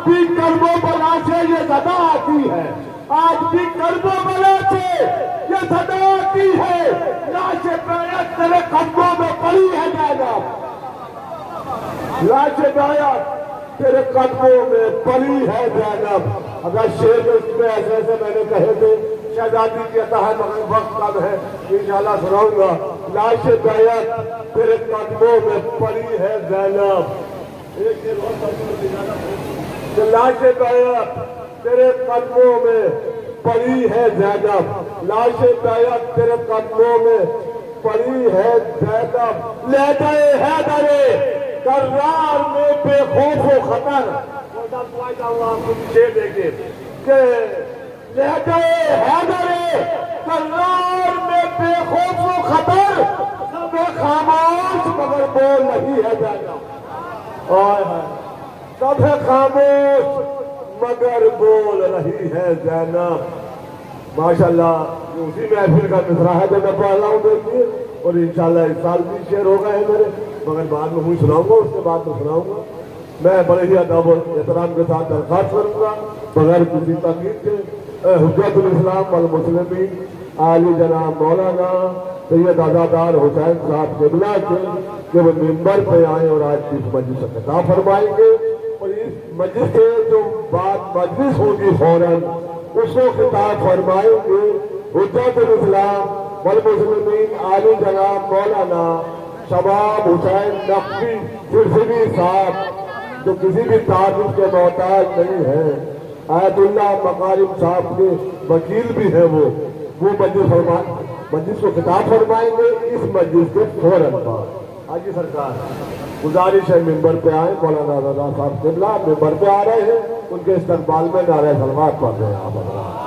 بھی کربلا سے یہ صدا آتی ہے، آج بھی کربلا سے یہ صدا آتی ہے، لاش بیعت تیرے قدموں میں پڑی ہے زینب، لاش بیعت تیرے قدموں میں پڑی ہے زینب۔ اگر شعر اس میں ایسے ایسے میں نے کہے تھے، شہزادی کی عطا ہے مگر وقت کم ہے، انشاءاللہ سناؤں گا۔ لاش بیعت تیرے قدموں میں پڑی ہے زینب، لاش بیعت تیرے قدموں میں پڑی ہے زینب، لاش بیعت تیرے قدموں میں پڑی ہے زینب۔ لہجۂ حیدر کرار میں بے خوف و خطر، دیکھیں کہ لہجۂ حیدر کرار میں بے خوف و خطر، سب خاموش مگر بول نہیں ہے زینب، سب خاموش مگر بول رہی ہے زینب۔ ماشاءاللہ اسی محفل کا مصرع ہے جو میں پڑھ رہا ہوں، دیکھیے، اور انشاءاللہ اس سال بھی شعر ہو گئے میرے، مگر بعد میں ہوں سناؤں گا، اس کے بعد میں سناؤں گا۔ میں بڑے ہی ادب و احترام کے ساتھ درخواست کروں گا بغیر کسی تاکید کے، حجت الاسلام والمسلمین عالی جناب مولانا سید عزادار حسین صاحب قبلہ کے کہ وہ منبر پہ آئیں اور آج کی اس مجلس سے خطاب فرمائیں گے، اور اس مجلس سے جو بات مجلس ہوگی فوراً اس کو خطاب فرمائیں گے حجت الاسلام والمسلمین عالی جناب مولانا شباب حسین نقوی سرسوی صاحب، جو کسی بھی تعارف کے محتاج نہیں ہے، آیت اللہ مکارم صاحب کے وکیل بھی ہیں، وہ مجلس کو خطاب فرمائیں گے اس مجلس کے فوراً بعد۔ حاجی سرکار گزارش ہے ممبر پہ آئیں، مولانا رضا صاحب قبلہ ممبر پہ آ رہے ہیں، ان کے استقبال میں نعرہ صلوات پڑھ رہے ہیں آپ حضرات۔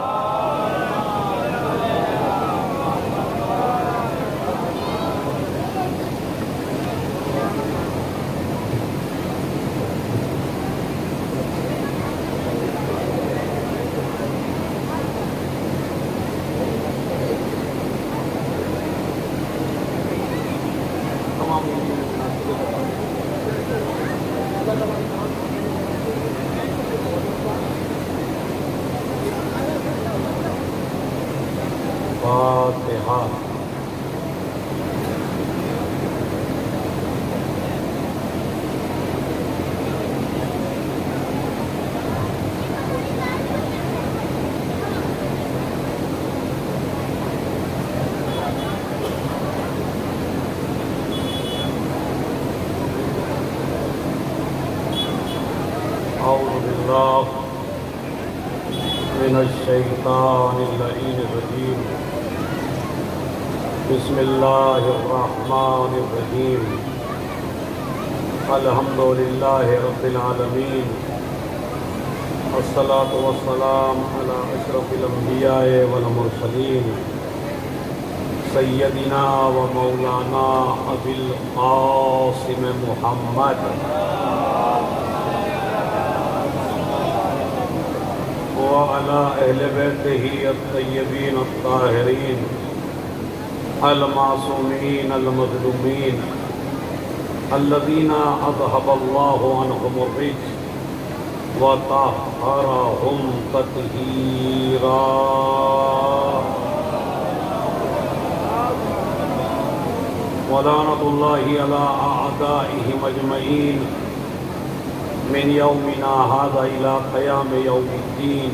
فاتحہ۔ اعوذ باللہ من الشیطان اللعین الرجیم، بسم اللہ الرحمن الرحیم، الحمدللہ رب العالمین، والصلاة والسلام علی اشرف الانبیاء والمرسلین، سیدنا و مولانا ابی القاسم محمد وعلى أهل بيته الطيبين الطاهرين المعصومين المظلومين الذين أذهب الله عنهم الرجس وطهرهم تطهيرا۔ ولعنة الله على أعدائهم أجمعين من يومنا هذا إلى قيام يوم الدين،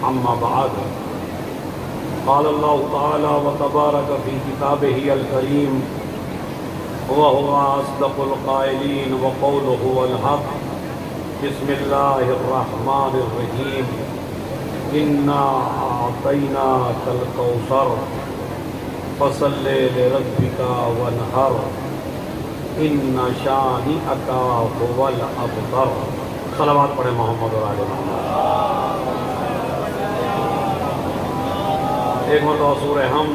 أما بعد، قال الله تعالى وتبارك في كتابه الكريم وهو أصدق القائلين وقوله الحق، بسم الله الرحمن الرحيم، إنا أعطيناك الكوثر فصل لربك وانحر إن شانئك هو الأبتر۔ صلوات پڑھیں محمد اور آل محمد۔ ایک مرتبہ سورہ ہم،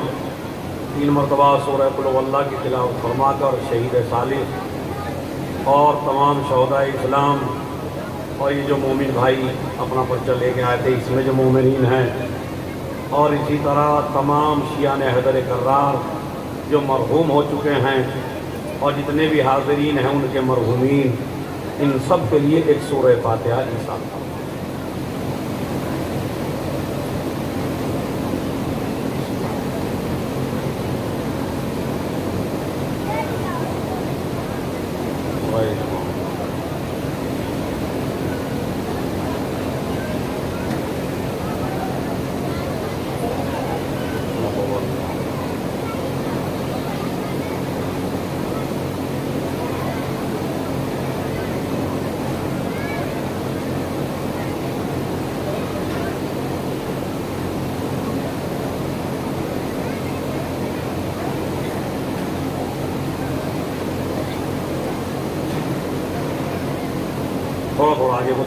3 مرتبہ سورہ قل هو اللہ کی تلاوت فرما کر شہید صالح اور تمام شہداء اسلام اور یہ جو مومن بھائی اپنا پرچہ لے کے آئے تھے اس میں جو مومنین ہیں، اور اسی طرح تمام شیعان حیدر کرار جو مرحوم ہو چکے ہیں اور جتنے بھی حاضرین ہیں ان کے مرحومین، ان سب کے لیے ایک سورہ فاتحہ انشاءاللہ۔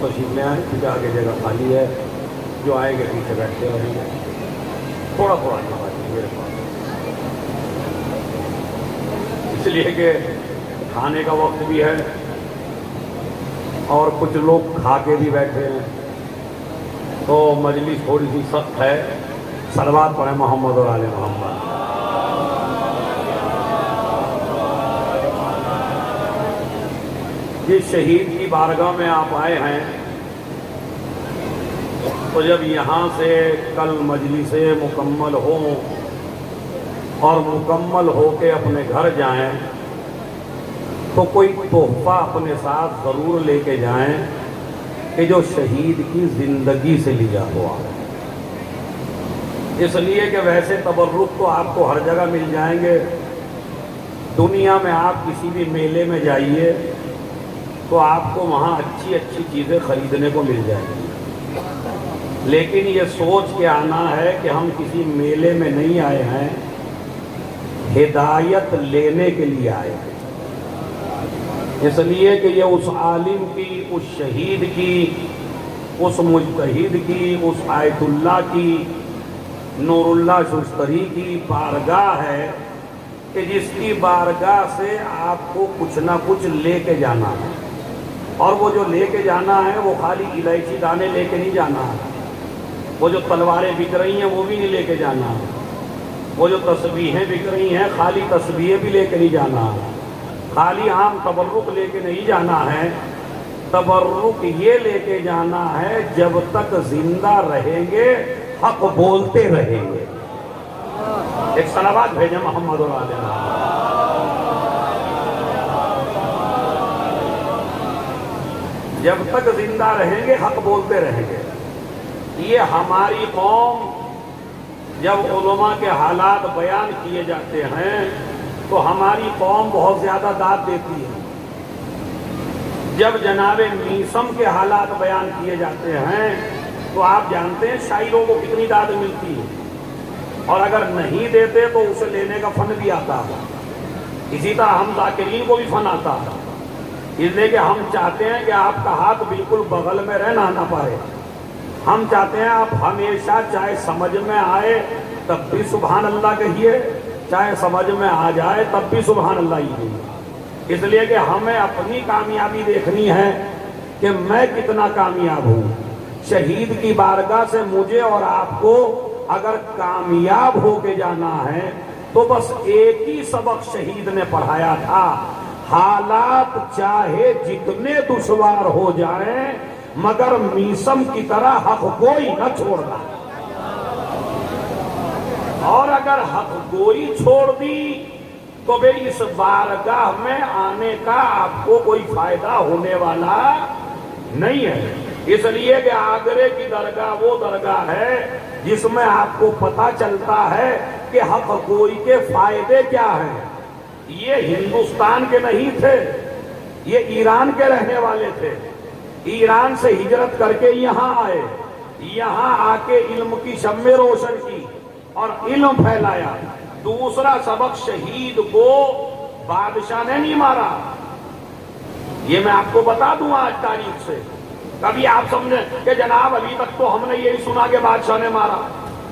تشریف لے آئیں کیونکہ آگے جگہ خالی ہے، جو آئیں گے پیچھے بیٹھتے رہیں گے، تھوڑا تھوڑا جگہ میرے پاس، اس لیے کہ کھانے کا وقت بھی ہے اور کچھ لوگ کھا کے بھی بیٹھے ہیں، تو مجلس تھوڑی سی سخت ہے۔ صلوات پڑھیں محمد اور آل محمد۔ جس شہید کی بارگاہ میں آپ آئے ہیں، تو جب یہاں سے کل مجلسیں مکمل ہوں اور مکمل ہو کے اپنے گھر جائیں تو کوئی تحفہ اپنے ساتھ ضرور لے کے جائیں کہ جو شہید کی زندگی سے لیا ہوا ہے، اس لیے کہ ویسے تبرک تو آپ کو ہر جگہ مل جائیں گے۔ دنیا میں آپ کسی بھی میلے میں جائیے تو آپ کو وہاں اچھی اچھی چیزیں خریدنے کو مل جائیں گی، لیکن یہ سوچ کے آنا ہے کہ ہم کسی میلے میں نہیں آئے ہیں، ہدایت لینے کے لیے آئے ہیں۔ اس لیے کہ یہ اس عالم کی، اس شہید کی، اس مجتہد کی، اس آیت اللہ کی، نور اللہ شستری کی بارگاہ ہے کہ جس کی بارگاہ سے آپ کو کچھ نہ کچھ لے کے جانا ہے، اور وہ جو لے کے جانا ہے وہ خالی الائچی دانے لے کے نہیں جانا ہے، وہ جو تلواریں بک رہی ہیں وہ بھی نہیں لے کے جانا ہے، وہ جو تسبیحیں بک رہی ہیں خالی تسبیحیں بھی لے کے نہیں جانا ہے، خالی عام تبرک لے کے نہیں جانا ہے، تبرک یہ لے کے جانا ہے جب تک زندہ رہیں گے حق بولتے رہیں گے۔ ایک صلوات بھیجیں محمد اور آل محمد۔ جب تک زندہ رہیں گے حق بولتے رہیں گے۔ یہ ہماری قوم جب علماء کے حالات بیان کیے جاتے ہیں تو ہماری قوم بہت زیادہ داد دیتی ہے، جب جناب میثم کے حالات بیان کیے جاتے ہیں تو آپ جانتے ہیں شاعروں کو کتنی داد ملتی ہے، اور اگر نہیں دیتے تو اسے لینے کا فن بھی آتا ہے، اسی طرح ہم ذاکرین کو بھی فن آتا ہے، اس لیے کہ ہم چاہتے ہیں کہ آپ کا ہاتھ بالکل بغل میں رہنا نہ پائے، ہم چاہتے ہیں آپ ہمیشہ چاہے سمجھ میں آئے تب بھی سبحان اللہ کہیے، چاہے سمجھ میں آ جائے تب بھی سبحان اللہ ہی کہیے، اس لیے کہ ہمیں اپنی کامیابی دیکھنی ہے کہ میں کتنا کامیاب ہوں۔ شہید کی بارگاہ سے مجھے اور آپ کو اگر کامیاب ہو کے جانا ہے تو بس ایک ہی سبق شہید نے پڑھایا تھا، حالات چاہے جتنے دشوار ہو جائیں مگر میثم کی طرح حق گوئی نہ چھوڑنا، اور اگر حق گوئی چھوڑ دی تو بھئی اس بارگاہ میں آنے کا آپ کو کوئی فائدہ ہونے والا نہیں ہے۔ اس لیے کہ آگرے کی درگاہ وہ درگاہ ہے جس میں آپ کو پتہ چلتا ہے کہ حق گوئی کے فائدے کیا ہیں۔ یہ ہندوستان کے نہیں تھے، یہ ایران کے رہنے والے تھے، ایران سے ہجرت کر کے یہاں آئے، یہاں آ کے علم کی شمع روشن کی اور علم پھیلایا۔ دوسرا سبق، شہید کو بادشاہ نے نہیں مارا، یہ میں آپ کو بتا دوں آج تاریخ سے، کبھی آپ سمجھیں کہ جناب ابھی تک تو ہم نے یہی سنا کہ بادشاہ نے مارا،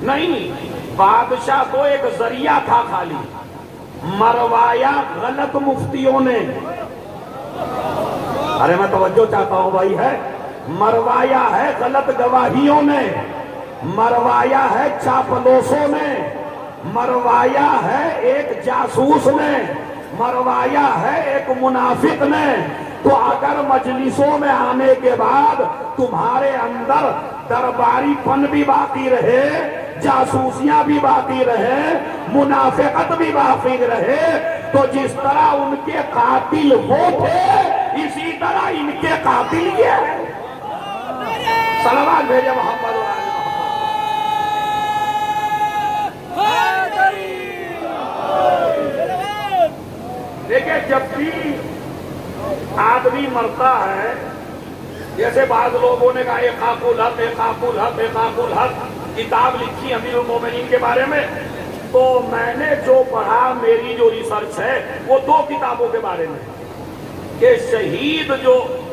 نہیں، بادشاہ تو ایک ذریعہ تھا، خالی مروایا غلط مفتیوں نے، ارے میں توجہ چاہتا ہوں بھائی، ہے مروایا ہے غلط گواہیوں نے، مروایا ہے چاپلوسوں نے، مروایا ہے ایک جاسوس نے، مروایا ہے ایک منافق نے۔ تو اگر مجلسوں میں آنے کے بعد تمہارے اندر درباری پن بھی باقی رہے، جاسوسیاں بھی باقی رہے، منافقت بھی باقی رہے، تو جس طرح ان کے قاتل وہ تھے اسی طرح ان کے قاتل یہ ہے۔ صلوات بھیجے محمد اور آل محمد۔ دیکھیں جب بھی آدمی مرتا ہے، جیسے بعض لوگوں نے کہا احقاق الحق احقاق الحق احقاق الحق کتاب لکھی امیر المومنین کے بارے میں، تو میں نے جو پڑھا، میری جو ریسرچ ہے وہ دو کتابوں کے بارے میں، کہ شہید جو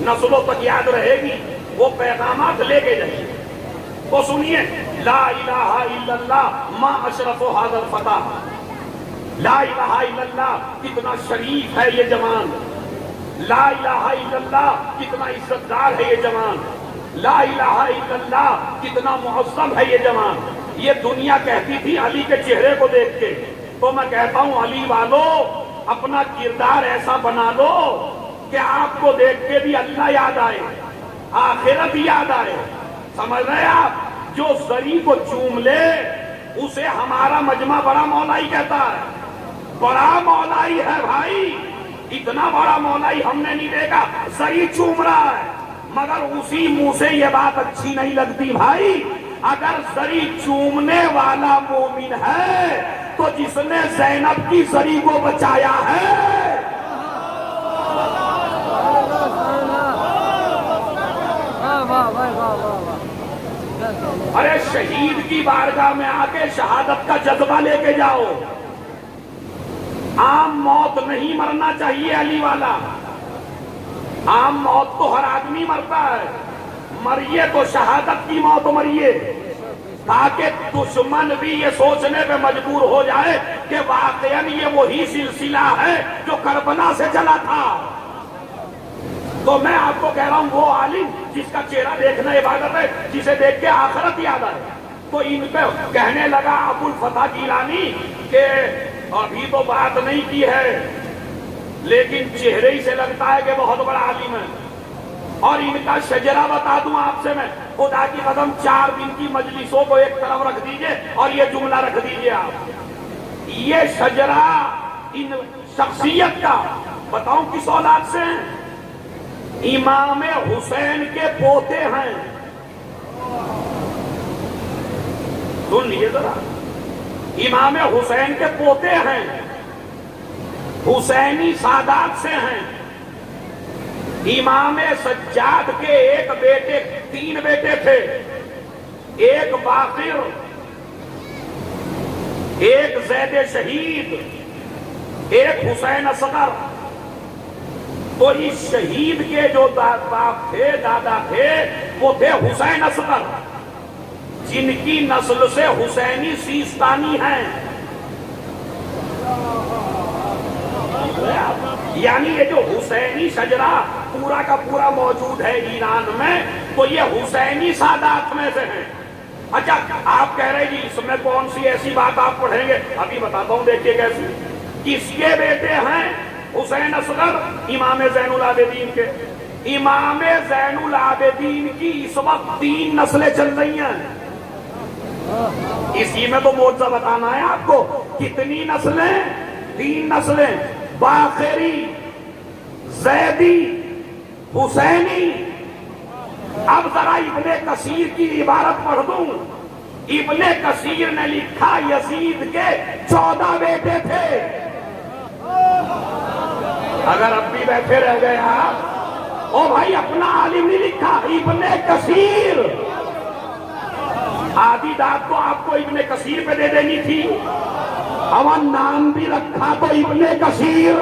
نسلوں تک یاد رہے گی، وہ پیغامات لے کے جائیے. وہ سنیے، لا الہ الا اللہ ما اشرف ھذا الفتح. لا الہ الا اللہ کتنا شریف ہے یہ جوان. لا الہ الا اللہ کتنا عزت دار ہے یہ جوان. لا الہ الا اللہ کتنا معظم ہے یہ جوان. یہ دنیا کہتی تھی علی کے چہرے کو دیکھ کے. تو میں کہتا ہوں علی والو اپنا کردار ایسا بنا لو کہ آپ کو دیکھ کے بھی اللہ یاد آئے، آخرت یاد آئے. سمجھ رہے آپ؟ جو زری کو چوم لے اسے ہمارا مجمع بڑا مولائی کہتا ہے. بڑا مولائی ہے بھائی، اتنا بڑا مولائی ہم نے نہیں دیکھا. زری چوم رہا ہے مگر اسی منہ سے یہ بات اچھی نہیں لگتی بھائی. اگر زری چومنے والا مومن ہے تو جس نے زینب کی زری کو بچایا ہے. ارے شہید کی بارگاہ میں آ کے شہادت کا جذبہ لے کے جاؤ. عام موت نہیں مرنا چاہیے علی والا. عام موت تو ہر آدمی مرتا ہے، مریے تو شہادت کی موت مریے، تاکہ دشمن بھی یہ سوچنے پہ مجبور ہو جائے کہ واقعاً یہ وہی سلسلہ ہے جو کربلا سے چلا تھا. تو میں آپ کو کہہ رہا ہوں وہ عالم جس کا چہرہ دیکھنا عبادت ہے، جسے دیکھ کے آخرت یاد آئے. تو ان پہ کہنے لگا ابو الفتح گیلانی کہ ابھی تو بات نہیں کی ہے لیکن چہرے ہی سے لگتا ہے کہ بہت بڑا عالم ہے. اور ان کا شجرہ بتا دوں آپ سے میں، خدا کی قسم 4 دن کی مجلسوں کو ایک طرف رکھ دیجئے اور یہ جملہ رکھ دیجئے آپ. یہ شجرہ ان شخصیت کا بتاؤں کس اولاد سے ہیں؟ امام حسین کے پوتے ہیں. سن لیجیے ذرا، امام حسین کے پوتے ہیں، حسینی سادات سے ہیں. امام سجاد کے ایک بیٹے، 3 بیٹے تھے، ایک باقر، ایک زید شہید، ایک حسین اصغر. تو اس شہید کے جو باپ تھے، دادا تھے، وہ تھے حسین اصغر، جن کی نسل سے حسینی سیستانی ہیں. یعنی یہ جو حسینی شجرہ پورا کا پورا موجود ہے ایران میں، تو یہ حسینی سادات میں سے ہیں. اچھا آپ کہہ رہے جی اس میں کون سی ایسی بات آپ پڑھیں گے؟ ابھی بتاتا ہوں، دیکھیے کیسی. کس کے بیٹے ہیں؟ حسین اصغر امام زین العابدین کے. امام زین العابدین کی اس وقت 3 نسلیں چل رہی ہیں. اسی میں تو معجزہ بتانا ہے آپ کو. کتنی نسلیں؟ 3 نسلیں، باقری، زیدی، حسینی. اب ذرا ابن کثیر کی عبارت پڑھ دوں. ابن کثیر نے لکھا یزید کے 14 بیٹے تھے. اگر اب بھی بیٹھے رہ گئے آپ، او بھائی اپنا عالم نہیں لکھا، ابن کثیر. آدھی داد تو آپ کو ابن کثیر پہ دے دینی تھی. ہم نام بھی رکھا تو ابن کثیر،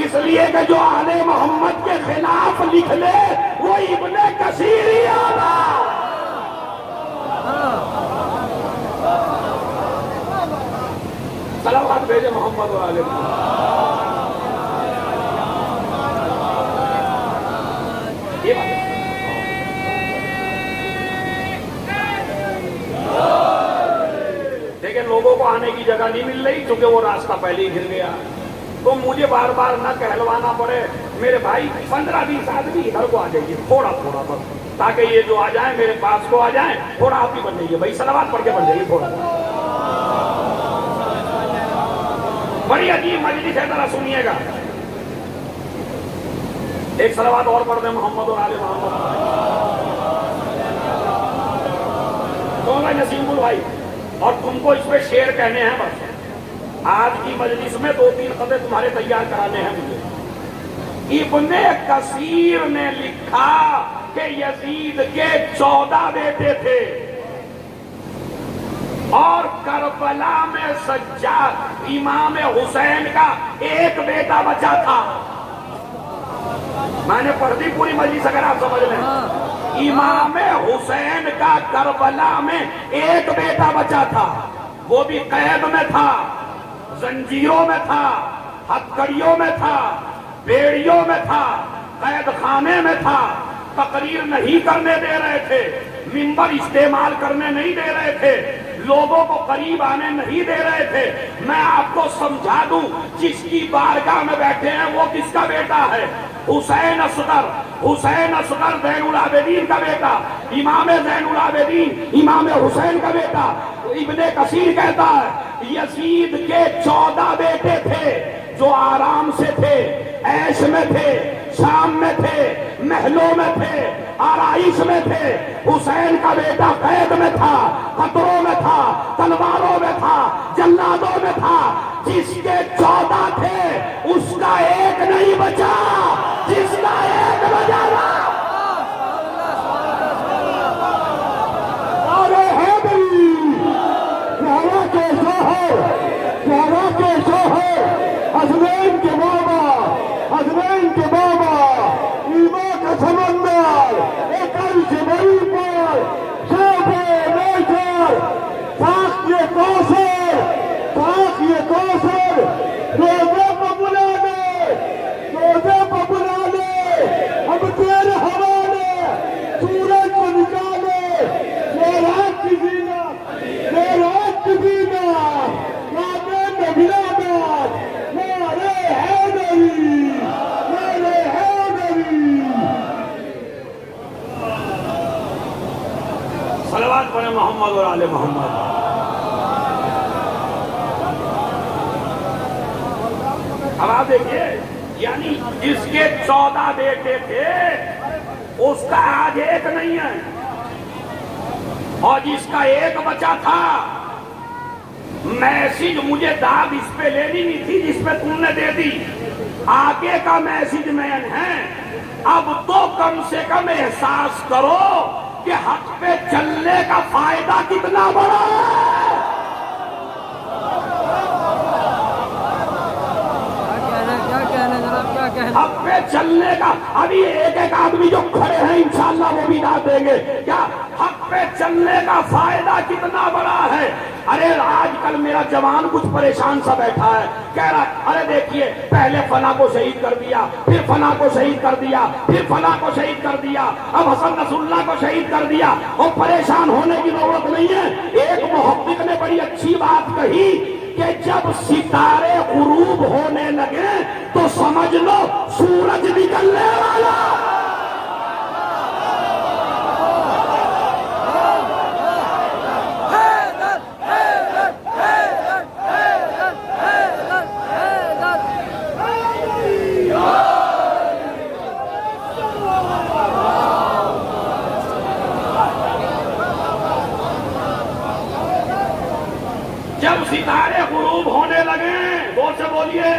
اس لیے کہ جو آل محمد کے خلاف لکھ لے وہ ابن کثیر ہی آنا. صلوات بھیجے محمد و آل محمد. یہ بات لیکن لوگوں کو آنے کی جگہ نہیں مل رہی کیونکہ وہ راستہ پہلے ہی گر گیا. تو مجھے بار بار نہ کہلوانا پڑے میرے بھائی 15-20 آدمی ادھر کو آ جائیے تھوڑا تھوڑا بس، تاکہ یہ جو آ جائیں میرے پاس کو آ جائیں. تھوڑا آپ ہی بن جائیے بھائی، صلوات پڑھ کے بن جائیے تھوڑا. بڑی عجیب مجلس ہے، ذرا سنیے گا. ایک صلوات اور پڑھ دیں محمد اور آل محمد. تو بھائی نسیم گل بھائی، اور تم کو اس پہ شعر کہنے ہیں بس. آج کی مجلس میں 2-3 قطعے تمہارے تیار کرانے ہیں مجھے. ابن کثیر نے لکھا کہ یزید کے 14 بیٹے تھے اور کربلا میں سجاد امام حسین کا ایک بیٹا بچا تھا. میں نے پڑھ دی پوری مجلس اگر آپ سمجھ لیں. امام حسین کا کربلا میں ایک بیٹا بچا تھا، وہ بھی قید میں تھا، زنجیروں میں تھا، ہتھکڑیوں میں تھا، بیڑیوں میں تھا، قید خانے میں تھا، تقریر نہیں کرنے دے رہے تھے، منبر استعمال کرنے نہیں دے رہے تھے، لوگوں کو قریب آنے نہیں دے رہے تھے. میں آپ کو سمجھا دوں جس کی بارگاہ میں بیٹھے ہیں وہ کس کا بیٹا ہے؟ حسین اصغر. حسین اصغر زین العابدین کا بیٹا، امام زین العابدین امام حسین کا بیٹا. ابن کثیر کہتا ہے یزید کے 14 بیٹے تھے جو آرام سے تھے، عیش میں تھے، شام میں تھے، محلوں میں تھے، آرائش میں تھے. حسین کا بیٹا قید میں تھا، خطروں میں تھا، تلواروں میں تھا، جلادوں میں تھا. جس کے 14 تھے اس کا ایک نہیں بچا، جس کا ایک بچا نا. ارے حیدری زہرا کے شوہر، زہرا کے شوہر، حسنین کے بابا، حسنین کے بابا، ایمان کا سمندر ایک عرش بری پر شاپ نیچر ساکھ یہ کوثر، ساکھ یہ کوثر. روزے پہ بلا دے، روزے پہ بلا دے، ہم تیرے حوالے. سورج کو نکالے میراج کی زینت، میراج کی زینت، کعبے میں بلادت. نعرہ حیدری، نعرہ حیدری. صلوات پڑھیں محمد اور آل محمد. اب آپ دیکھیے، یعنی جس کے 14 بیٹے تھے اس کا آج ایک نہیں ہے، اور جس کا ایک بچا تھا. میسج مجھے داد اس پہ لینی نہیں تھی جس پہ تم نے دے دی. آگے کا میسج مین ہے. اب تو کم سے کم احساس کرو کہ حق پہ چلنے کا فائدہ کتنا بڑا ہے. حق پہ چلنے کا، ابھی ایک ایک آدمی جو کھڑے ہیں انشاءاللہ وہ بھی داد دیں گے. کیا حق پہ چلنے کا فائدہ کتنا بڑا ہے؟ ارے آج کل میرا جوان کچھ پریشان سا بیٹھا ہے، کہہ رہا ارے دیکھیے پہلے فلاں کو شہید کر دیا، پھر فلاں کو شہید کر دیا، پھر فلاں کو شہید کر دیا، اب حسن نصر اللہ کو شہید کر دیا. اور پریشان ہونے کی ضرورت نہیں ہے. ایک محقق نے بڑی اچھی بات کہی کہ جب ستارے غروب ہونے لگے تو سمجھ لو سورج نکلنے والا. جب ستارے غروب ہونے لگے، زور سے بولیے،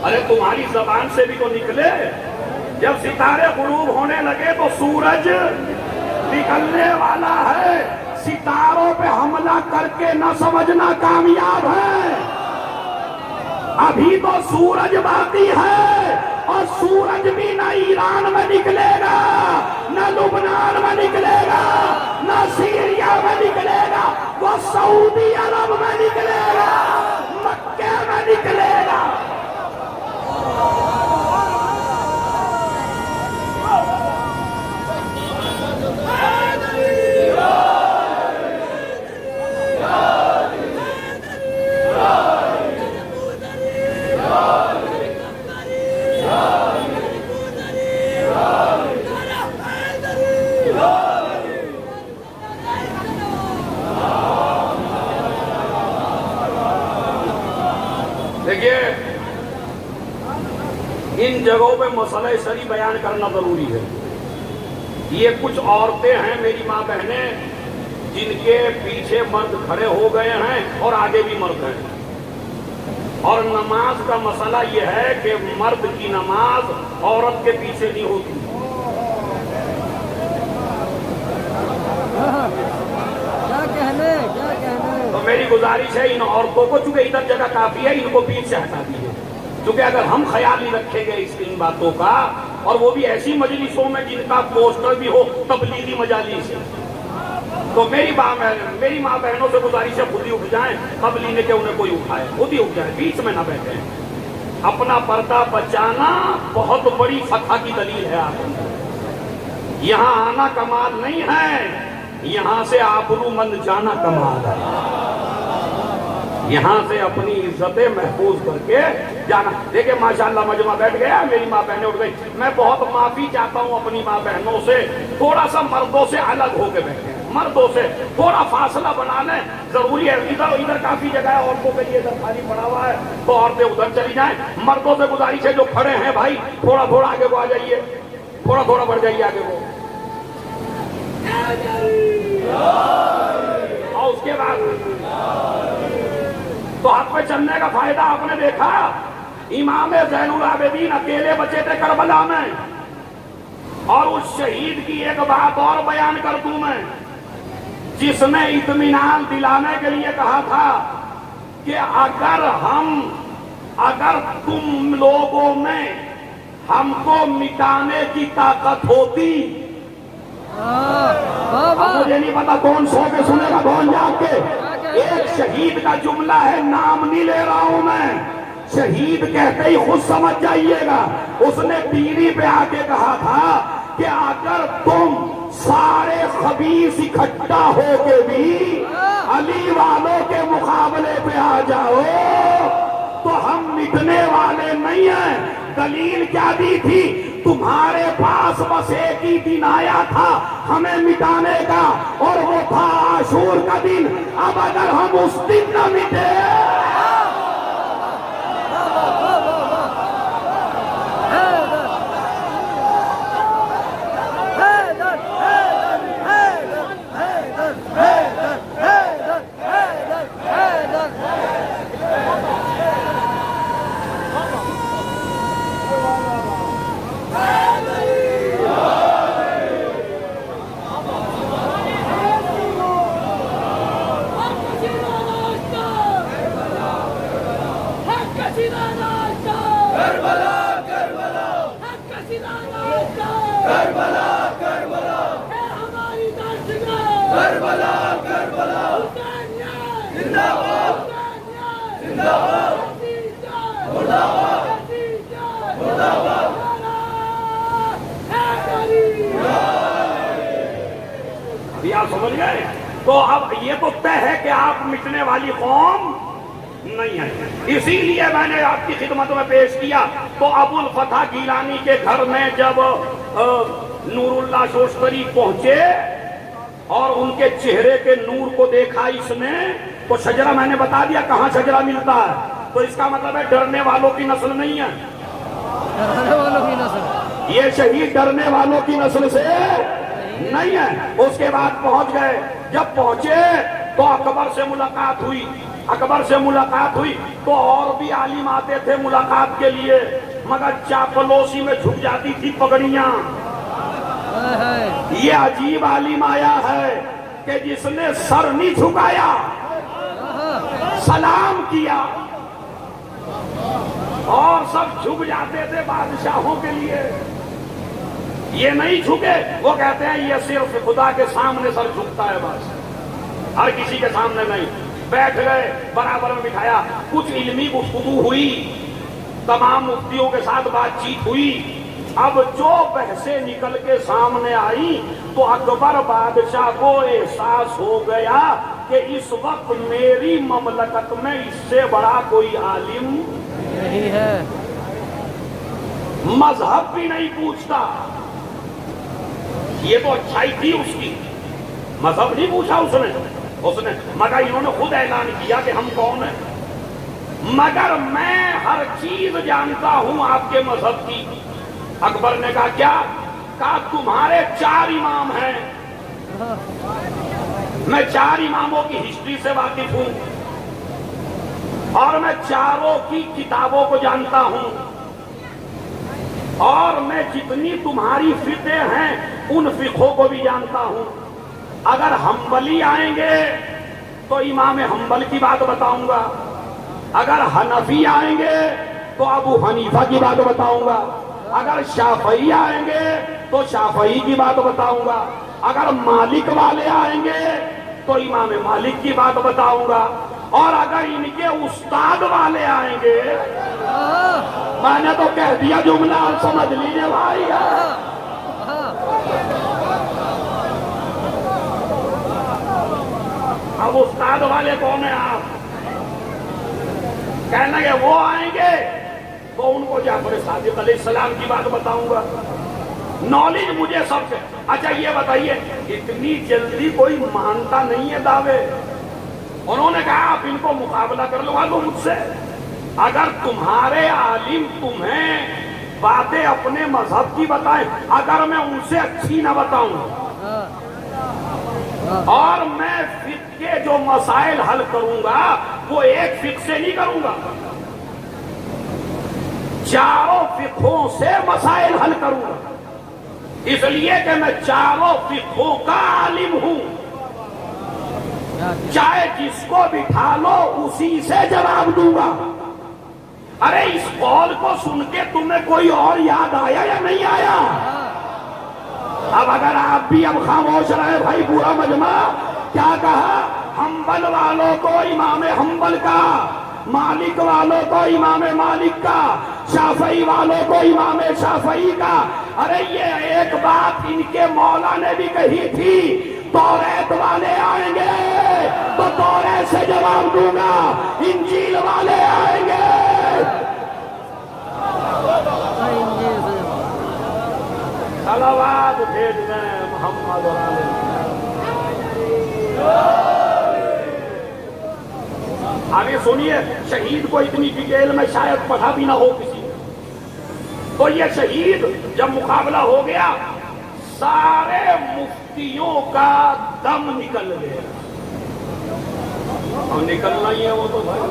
ارے تمہاری زبان سے بھی تو نکلے. جب ستارے غروب ہونے لگے تو سورج نکلنے والا ہے. ستاروں پہ حملہ کر کے نہ سمجھنا کامیاب ہے. ابھی تو سورج باقی ہے، اور سورج بھی نہ ایران میں نکلے گا، نہ لبنان میں نکلے گا، نہ سیریا میں نکلے گا، وہ سعودی عرب میں نکلے گا، مکہ میں نکلے گا. دیکھیے ان جگہوں پہ مسئلہ شرعی بیان کرنا ضروری ہے. یہ کچھ عورتیں ہیں میری ماں بہنیں جن کے پیچھے مرد کھڑے ہو گئے ہیں اور آگے بھی مرد ہیں. اور نماز کا مسئلہ یہ ہے کہ مرد کی نماز عورت کے پیچھے نہیں ہوتی. تو میری گزارش ہے ان عورتوں کو، چونکہ ادھر جگہ کافی ہے، ان کو پیچھے ہٹا دیجیے. کیونکہ اگر ہم خیال نہیں رکھیں گے ان باتوں کا اور وہ بھی ایسی مجلسوں میں جن کا پوسٹر بھی ہو تبلیغی مجالس سے. تو میری ماں بہنوں سے گزارش ہے خود ہی اٹھ جائیں، قبل ہی نے کہ انہیں کوئی اٹھائے، خود ہی اٹھ جائیں، بیچ میں نہ بیٹھیں. اپنا پردہ بچانا بہت بڑی فتح کی دلیل ہے. آپ یہاں آنا کمال نہیں ہے، یہاں سے آبرو مند جانا کمال ہے. یہاں سے اپنی عزتیں محفوظ کر کے جانا. دیکھیں ماشاءاللہ مجمع بیٹھ گیا، میری ماں بہنیں اٹھ گئی. میں بہت معافی چاہتا ہوں اپنی ماں بہنوں سے، تھوڑا سا مردوں سے الگ ہو کے بیٹھیں، مردوں سے تھوڑا فاصلہ بنا لیں. ضروری ہے ادھر کافی جگہ ہے عورتوں کے لیے، ادھر خالی پڑا ہوا ہے تو عورتیں ادھر چلی جائیں. مردوں سے گزارش ہے جو کھڑے ہیں بھائی تھوڑا تھوڑا آگے کو آ جائیے، تھوڑا تھوڑا بڑھ جائیے آگے کو. اور اس کے بعد تو حق پہ چلنے کا فائدہ آپ نے دیکھا. امام زین العابدین اکیلے بچے تھے کربلا میں. اور اس شہید کی ایک بات اور بیان کر دوں میں، جس نے اطمینان دلانے کے لیے کہا تھا کہ اگر تم لوگوں میں ہم کو مٹانے کی طاقت ہوتی، مجھے نہیں پتا کون سو کے سنے گا کون جاگ کے. ایک شہید کا جملہ ہے، نام نہیں لے رہا ہوں میں، شہید کہتے ہی خود سمجھ جائیے گا. اس نے بیوی پہ آ کے کہا تھا کہ اگر تم سارے خبیث اکٹھا ہو کے بھی علی والوں کے مقابلے پہ آ جاؤ تو ہم مٹنے والے نہیں ہیں. دلیل کیا دی تھی؟ تمہارے پاس بس ایک ہی دن آیا تھا ہمیں مٹانے کا، اور وہ تھا عاشور کا دن. اب اگر ہم اس دن نہ مٹے آپ سمجھ گئے. تو اب یہ تو طے ہے کہ آپ مٹنے والی قوم نہیں ہے. اسی لیے میں نے آپ کی خدمت میں پیش کیا. تو ابو الفتح گیلانی کے گھر میں جب نور اللہ شوشتری پہنچے اور ان کے چہرے کے نور کو دیکھا اس نے، تو شجرہ میں نے بتا دیا کہاں شجرہ ملتا ہے. تو اس کا مطلب ہے ڈرنے والوں کی نسل نہیں ہے، ڈرنے والوں کی نسل. یہ شہید ڈرنے والوں کی نسل سے نہیں ہے. اس کے بعد پہنچ گئے. جب پہنچے تو اکبر سے ملاقات ہوئی. تو اور بھی عالم آتے تھے ملاقات کے لیے، مگر چاپلوسی میں جھک جاتی تھی پگڑیاں. یہ عجیب عالم آیا ہے کہ جس نے سر نہیں جھکایا، سلام کیا، اور سب جھک جاتے تھے بادشاہوں کے لیے. یہ نہیں جھکے. وہ کہتے ہیں یہ صرف خدا کے سامنے سر جھکتا ہے، بس ہر کسی کے سامنے نہیں. بیٹھ گئے، برابر میں بٹھایا. کچھ علمی گفتگو ہوئی، تمام مفتیوں کے ساتھ بات چیت ہوئی. اب جو بحثیں نکل کے سامنے آئی تو اکبر بادشاہ کو احساس ہو گیا کہ اس وقت میری مملکت میں اس سے بڑا کوئی عالم نہیں ہے. مذہب بھی نہیں پوچھتا. یہ تو اچھائی تھی اس کی، مذہب نہیں پوچھا اس نے مگر انہوں نے خود اعلان کیا کہ ہم کون ہیں. مگر میں ہر چیز جانتا ہوں آپ کے مذہب کی. اکبر نے کہا کیا؟ کہا تمہارے 4 امام ہیں، میں 4 اماموں کی ہسٹری سے واقف ہوں، اور میں چاروں کی کتابوں کو جانتا ہوں، اور میں جتنی تمہاری فقہ ہیں ان فقہوں کو بھی جانتا ہوں. اگر حنبلی آئیں گے تو امام حنبل کی بات بتاؤں گا، اگر حنفی آئیں گے تو ابو حنیفہ کی بات بتاؤں گا، اگر شافعی آئیں گے تو شافعی کی بات بتاؤں گا، اگر مالک والے آئیں گے تو امام مالک کی بات بتاؤں گا، اور اگر ان کے استاد والے آئیں گے، میں نے تو کہہ دیا جملہ، سمجھ لیجیے بھائی۔ اب استاد والے کون ہیں آپ؟ کہنا کہ وہ آئیں گے تو ان کو جعفر صادق علیہ السلام کی بات بتاؤں گا، نالج مجھے سب سے۔ اچھا یہ بتائیے، اتنی جلدی کوئی مانتا نہیں ہے دعوے؟ انہوں نے کہا آپ ان کو مقابلہ کر لو مجھ سے، اگر تمہارے عالم تمہیں باتیں اپنے مذہب کی بتائیں، اگر میں ان سے اچھی نہ بتاؤں اور میں فقہ کے جو مسائل حل کروں گا وہ ایک فقہ سے نہیں کروں گا، چاروں فقہوں سے مسائل حل کروں گا، اس لیے کہ میں چاروں فقہوں کا عالم ہوں، چاہے جس کو بٹھا لو اسی سے جواب دوں گا۔ ارے اس قول کو سن کے تمہیں کوئی اور یاد آیا یا نہیں آیا؟ اب اگر آپ بھی اب خاموش رہے بھائی، پورا مجمع کیا کہا؟ حنبل والوں کو امام حنبل کا، مالک والوں کو امام مالک کا، شافعی والوں کو امام شافعی کا۔ ارے یہ ایک بات ان کے مولا نے بھی کہی تھی، توریت والے آئیں گے تو توریت سے جواب دوں گا، انجیل والے آئیں گے صلوات بھیج دیں محمد اور آل آگے سنیے، شہید کو اتنی ڈیٹیل میں شاید پڑھا بھی نہ ہو کسی، تو یہ شہید جب مقابلہ ہو گیا سارے مفتیوں کا دم نکل گیا، اور نکلنا ہی ہے وہ تو بھائی،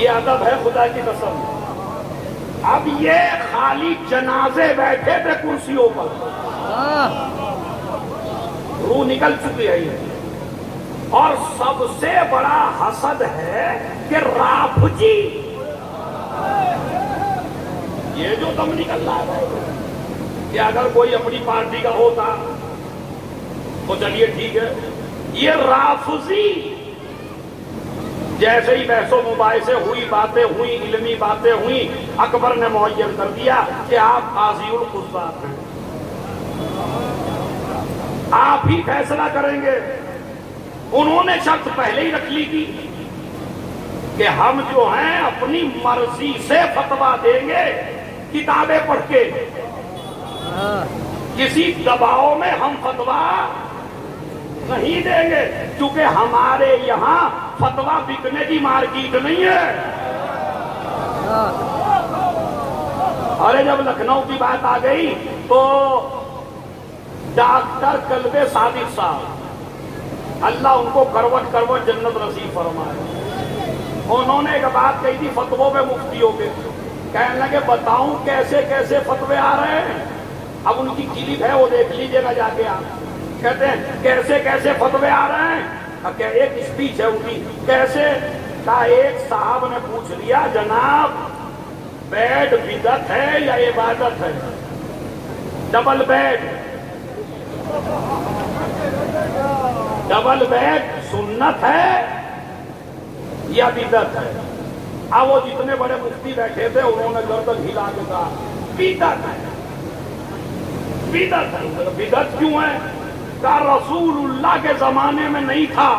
یہ ادب ہے خدا کی قسم۔ اب یہ خالی جنازے بیٹھے تھے کرسیوں پر، روح نکل چکی ہے یہ، اور سب سے بڑا حسد ہے کہ رافضی یہ جو دم نکل رہا ہے کہ اگر کوئی اپنی پارٹی کا ہوتا تو چلیے ٹھیک ہے، یہ رافضی جیسے ہی بحث و مباحثے ہوئی، باتیں ہوئی، علمی باتیں ہوئی، اکبر نے معین کر دیا کہ آپ قاضی القضات ہیں، آپ ہی فیصلہ کریں گے۔ انہوں نے شرط پہلے ہی رکھ لی تھی کہ ہم جو ہیں اپنی مرضی سے فتویٰ دیں گے، کتابیں پڑھ کے، کسی دباؤ میں ہم فتویٰ نہیں دیں گے، کیونکہ ہمارے یہاں فتویٰ بکنے کی مارکیٹ نہیں ہے۔ ارے جب لکھنؤ کی بات آ گئی تو ڈاکٹر کلب صادق صاحب، اللہ ان کو کروٹ کروٹ جنت نصیب فرمائے، انہوں نے ایک بات کہی تھی فتووں پہ مفتیوں کے، کہنے لگے بتاؤں کیسے کیسے فتوے آ رہے ہیں، اب ان کی کلپ ہے وہ دیکھ لیجئے گا جا کے آپ، کہتے ہیں کیسے کیسے فتوے آ رہے ہیں، ایک اسپیچ ہے ان کی، کیسے کا ایک صاحب نے پوچھ لیا جناب بیڈ بدعت ہے یا عبادت ہے؟ ڈبل بیڈ سنت ہے یا بدعت ہے؟ اب وہ جتنے بڑے مفتی بیٹھے تھے انہوں نے گردن ہلا کے کہا بدعت ہے۔ بدعت ہے، بدعت کیوں ہے؟ کہا رسول اللہ کے زمانے میں نہیں تھا،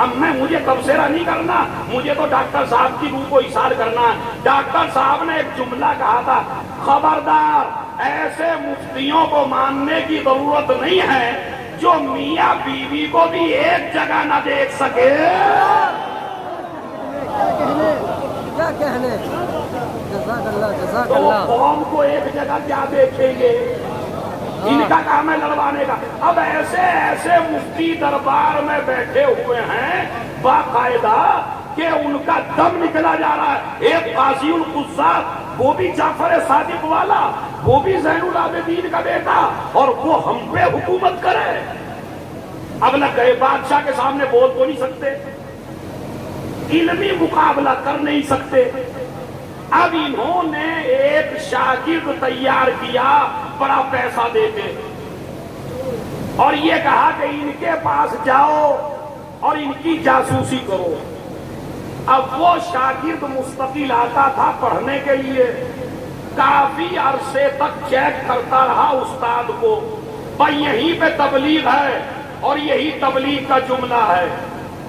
اب مجھے تبصرہ نہیں کرنا، مجھے تو ڈاکٹر صاحب کی روح کو اثار کرنا ہے۔ ڈاکٹر صاحب نے ایک جملہ کہا تھا، خبردار ایسے مفتیوں کو ماننے کی ضرورت نہیں ہے جو میاں بیوی کو بھی ایک جگہ نہ دیکھ سکے۔ کیا کہنے، جزاک اللہ جزاک تو وہ اللہ۔ قوم کو ایک جگہ کیا دیکھیں گے؟ ان کا کام ہے لڑوانے کا۔ اب ایسے ایسے مفتی دربار میں بیٹھے ہوئے ہیں باقاعدہ کہ ان کا دم نکلا جا رہا ہے۔ ایک قاضی القضات، وہ بھی جعفر صادق والا، وہ بھی زین العابدین کا بیٹا، اور وہ ہم پہ حکومت کرے۔ اب نہ گئے بادشاہ کے سامنے بول تو نہیں سکتے، علمی مقابلہ کر نہیں سکتے، اب انہوں نے ایک شاگرد تیار کیا بڑا پیسہ دے کے، اور یہ کہا کہ ان کے پاس جاؤ اور ان کی جاسوسی کرو۔ اب وہ شاگرد مستقل آتا تھا پڑھنے کے لیے، کافی عرصے تک چیک کرتا رہا استاد کو، بھائی یہیں پہ تبلیغ ہے اور یہی تبلیغ کا جملہ ہے،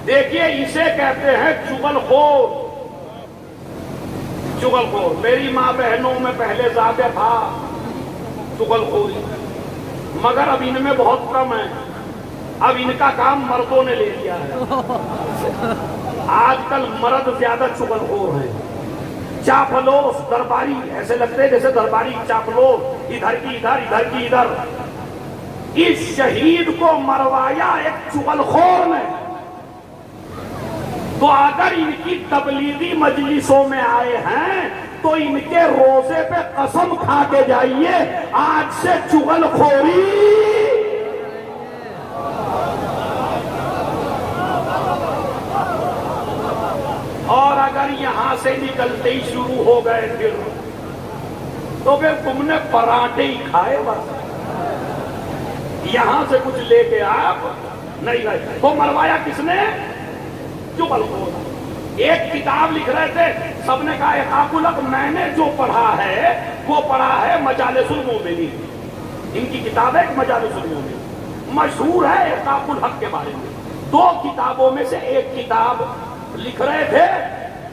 دیکھیے اسے کہتے ہیں چغل خور۔ چغل خور میری ماں بہنوں میں پہلے زیادہ تھا چغل خوری، مگر اب ان میں بہت کم ہے، اب ان کا کام مردوں نے لے لیا ہے۔ آج کل مرد زیادہ چغل خور ہیں، چاپلوس درباری، ایسے لگتے ہیں جیسے درباری چاپلوس، ادھر کی ادھر ادھر کی ادھر۔ اس شہید کو مروایا ایک چغل خور نے، تو اگر ان کی تبلیغی مجلسوں میں آئے ہیں تو ان کے روزے پہ قسم کھا کے جائیے آج سے چغل خوری اور اگر یہاں سے نکلتے ہی شروع ہو گئے تو پھر تم نے پراٹھے ہی کھائے بس، یہاں سے کچھ لے کے آپ نہیں۔ وہ مروایا کس نے؟ چغل خور۔ ایک کتاب لکھ رہے تھے، سب نے کہا احقاق الحق، میں نے جو پڑھا ہے وہ پڑھا ہے مجالس المومنین، ان کی کتاب ہے مجالس المومنین، مشہور ہے احقاق الحق کے بارے میں۔ دو کتابوں میں سے ایک کتاب لکھ رہے تھے،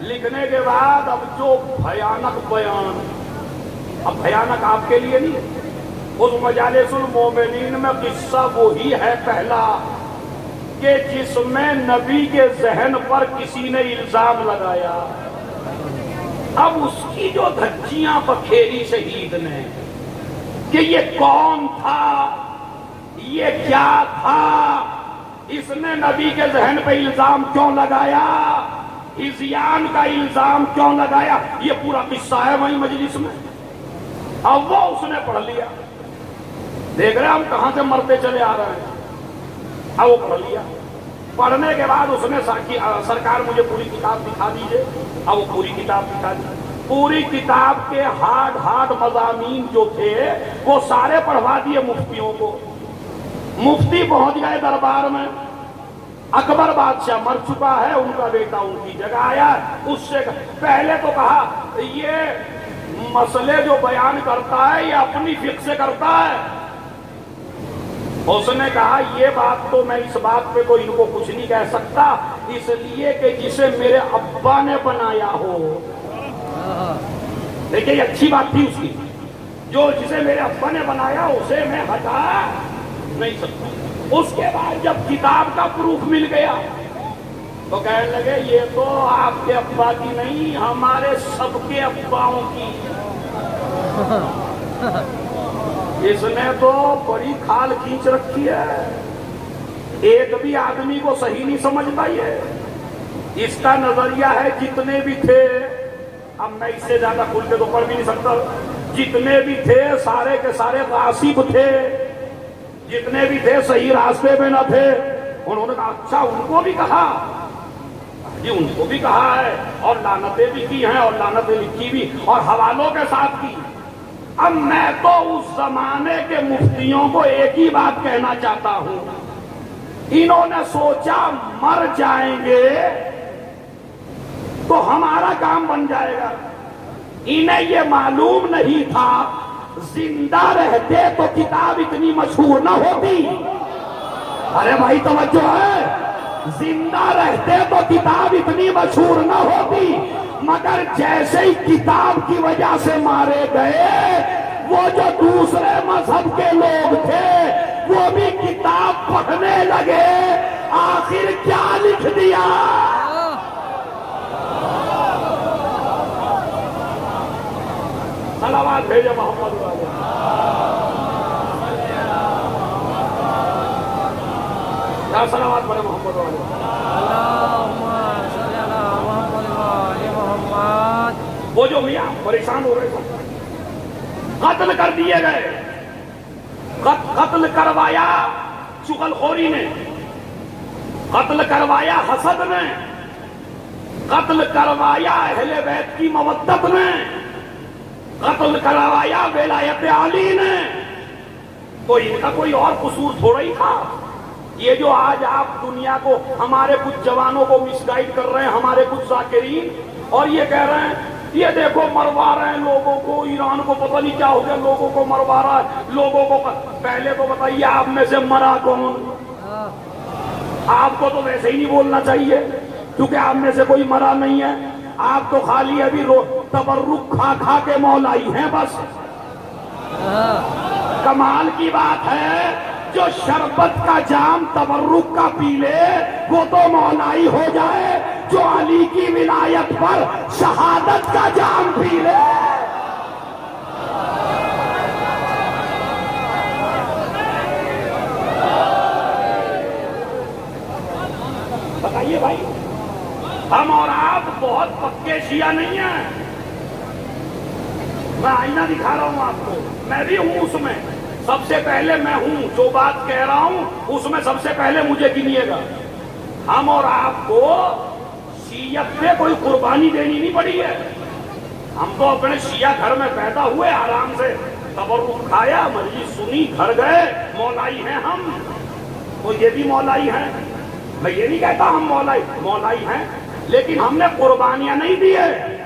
لکھنے کے بعد اب جو بھیانک بیان، اب بھیانک آپ کے لیے نہیں ہے، اس مجالس المومنین میں قصہ وہی ہے پہلا کہ جس میں نبی کے ذہن پر کسی نے الزام لگایا۔ اب اس کی جو دھجیاں بکھیری شہید نے کہ یہ کون تھا، یہ کیا تھا، اس نے نبی کے ذہن پہ الزام کیوں لگایا، ہذیان کا الزام کیوں لگایا، یہ پورا قصہ ہے وہیں مجلس میں۔ اب وہ اس نے پڑھ لیا، دیکھ رہے ہم کہاں سے مرتے چلے آ رہے ہیں، اب وہ پڑھ لیا۔ پڑھنے کے بعد اس نے سرکار مجھے پوری کتاب دکھا دیجئے، اب وہ پوری کتاب دکھا دی۔ پوری کتاب کے ہارڈ مضامین جو تھے وہ سارے پڑھوا دیے مفتیوں کو۔ مفتی پہنچ گئے دربار میں، اکبر بادشاہ مر چکا ہے، ان کا بیٹا ان کی جگہ آیا، اس سے پہلے تو کہا یہ مسئلے جو بیان کرتا ہے یہ اپنی فقہ سے کرتا ہے۔ اس نے کہا یہ بات تو میں اس بات پہ کوئی ان کو کچھ نہیں کہہ سکتا، اس لیے کہ جسے میرے ابا نے بنایا ہو، دیکھیں یہ اچھی بات تھی اس کی، جو جسے میرے ابا نے بنایا اسے میں ہٹا نہیں سکتا۔ اس کے بعد جب کتاب کا پروف مل گیا تو کہنے لگے یہ تو آپ کے ابا کی نہیں، ہمارے سب کے اباؤں کی، اس نے تو بڑی کھال کھینچ رکھی ہے، ایک بھی آدمی کو صحیح نہیں سمجھتا۔ یہ اس کا نظریہ ہے جتنے بھی تھے، اب میں اس سے زیادہ کھل کے تو پڑھ بھی نہیں سکتا، جتنے بھی تھے سارے کے سارے غاصب تھے، جتنے بھی تھے صحیح راستے میں نہ تھے۔ انہوں نے کہا اچھا ان کو بھی کہا، جی ان کو بھی کہا ہے، اور لعنتیں بھی کی ہیں، اور لعنتیں لکھی بھی اور حوالوں کے ساتھ کی۔ اب میں تو اس زمانے کے مفتیوں کو ایک ہی بات کہنا چاہتا ہوں، انہوں نے سوچا مر جائیں گے تو ہمارا کام بن جائے گا، انہیں یہ معلوم نہیں تھا زندہ رہتے تو کتاب اتنی مشہور نہ ہوتی۔ ارے بھائی توجہ ہے، زندہ رہتے تو کتاب اتنی مشہور نہ ہوتی، مگر جیسے ہی کتاب کی وجہ سے مارے گئے وہ جو دوسرے مذہب کے لوگ تھے وہ بھی کتاب پڑھنے لگے، آخر کیا لکھ دیا، صلوات بھیجے محمد والے، یا صلوات پڑھے محمد والے۔ وہ جو میاں پریشان ہو رہے تھے، قتل کر دیے گئے، قتل کروایا چغل خوری نے، قتل کروایا حسد نے، قتل کروایا اہل بیت کی مودت نے، قتل کروایا ولایت علی نے، تو ان کا کوئی اور قصور تھوڑا ہی تھا؟ یہ جو آج آپ دنیا کو، ہمارے کچھ جوانوں کو مس گائیڈ کر رہے ہیں، ہمارے کچھ ذاکرین، اور یہ کہہ رہے ہیں یہ دیکھو مروا رہے ہیں لوگوں کو، ایران کو پتہ نہیں کیا ہو گیا، لوگوں کو مروا رہا ہے لوگوں کو۔ پہلے تو بتائیے آپ میں سے مرا کون؟ آپ کو تو ویسے ہی نہیں بولنا چاہیے کیونکہ آپ میں سے کوئی مرا نہیں ہے، آپ تو خالی ابھی تبرک کھا کھا کے مولائی ہیں بس۔ کمال کی بات ہے جو شربت کا جام تبرک کا پی لے وہ تو مولائی ہو جائے، جو علی کی ولایت پر شہادت کا جام پی لے۔ بتائیے بھائی، ہم اور آپ بہت پکے شیعہ نہیں ہیں۔ میں آئینہ دکھا رہا ہوں آپ کو، میں بھی ہوں اس میں، سب سے پہلے میں ہوں، جو بات کہہ رہا ہوں اس میں سب سے پہلے مجھے گنیے گا۔ ہم اور آپ کو شیعت پہ کوئی قربانی دینی نہیں پڑی ہے، ہم تو اپنے شیعہ گھر میں پیدا ہوئے، آرام سے تبرک کھایا، مجلس سنی، گھر گئے، مولائی ہیں ہم۔ تو یہ بھی مولائی ہیں، میں یہ نہیں کہتا ہم مولائی ہیں، لیکن ہم نے قربانیاں نہیں دی ہے۔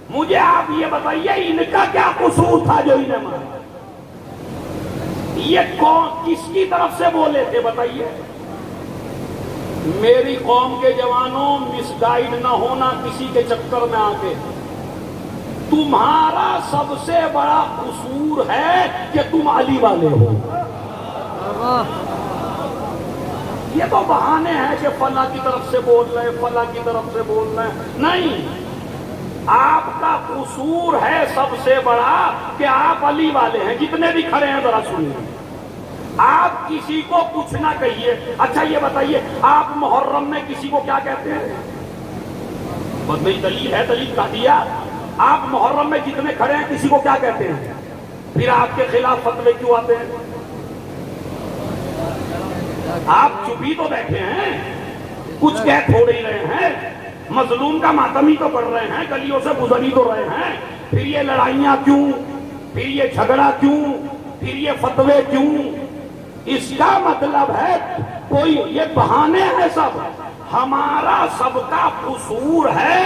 مجھے آپ یہ بتائیے ان کا کیا قصور تھا جو انہیں مارا؟ یہ کون کس کی طرف سے بولے تھے بتائیے؟ میری قوم کے جوانوں، مس گائیڈ نہ ہونا کسی کے چکر میں آ کے۔ تمہارا سب سے بڑا قصور ہے کہ تم علی والے ہو۔ یہ تو بہانے ہیں کہ فلاں کی طرف سے بول رہے، فلاں کی طرف سے بول رہے، نہیں، آپ کا قصور ہے سب سے بڑا کہ آپ علی والے ہیں۔ جتنے بھی کھڑے ہیں ذرا سنیے، آپ کسی کو کچھ نہ کہیے۔ اچھا یہ بتائیے آپ محرم میں کسی کو کیا کہتے ہیں؟ بس میری دلیل ہے، دلیل کا دیا۔ آپ محرم میں جتنے کھڑے ہیں کسی کو کیا کہتے ہیں؟ پھر آپ کے خلاف فتوے کیوں آتے ہیں؟ آپ چپ ہی تو بیٹھے ہیں، کچھ کہہ تھوڑے ہی رہے ہیں، مظلوم کا ماتم ہی تو پڑھ رہے ہیں، گلیوں سے گزر ہی تو رہے ہیں، پھر یہ لڑائیاں کیوں، پھر یہ جھگڑا کیوں، پھر یہ فتوے کیوں؟ اس کا مطلب ہے کوئی یہ بہانے ہیں سب۔ ہمارا سب کا قصور ہے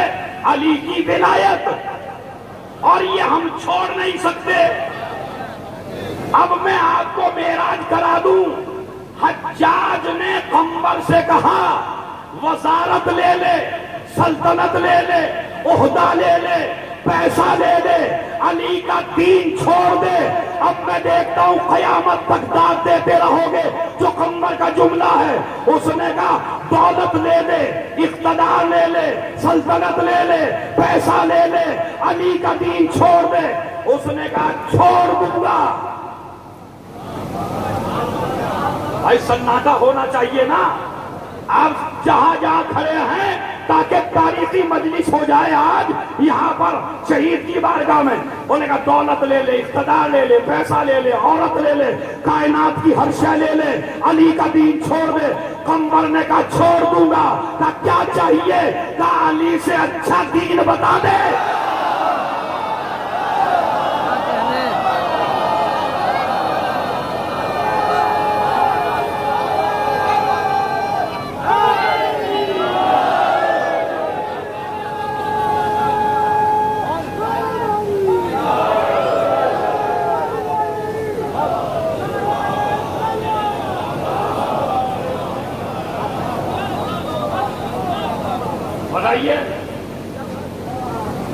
علی کی ولایت، اور یہ ہم چھوڑ نہیں سکتے۔ اب میں آپ کو معراج کرا دوں، حجاج نے قمبر سے کہا وزارت لے لے، سلطنت لے لے، عہدہ لے لے، پیسہ لے لے، علی کا دین چھوڑ دے، اب میں دیکھتا ہوں قیامت تک داد دیتے رہو گے۔ جو قمبر کا جملہ ہے اس نے کہا دولت لے لے، اقتدار لے لے، سلطنت لے لے، پیسہ لے لے، علی کا دین چھوڑ دے۔ اس نے کہا چھوڑ دوں گا۔ بھائی سناٹا ہونا چاہیے نا، آپ جہاں جہاں کھڑے ہیں تاکہ تاریخی مجلس ہو جائے۔ آج یہاں پر شہید کی بارگاہ میں انہوں نے کہا دولت لے لے، اقتدار لے لے، پیسہ لے لے، عورت لے لے، کائنات کی ہر شے لے لے، علی کا دین چھوڑ دے۔ قمبر نے کہا چھوڑ دوں گا۔ کہا کیا چاہیے؟ کہا علی سے اچھا دین بتا دے۔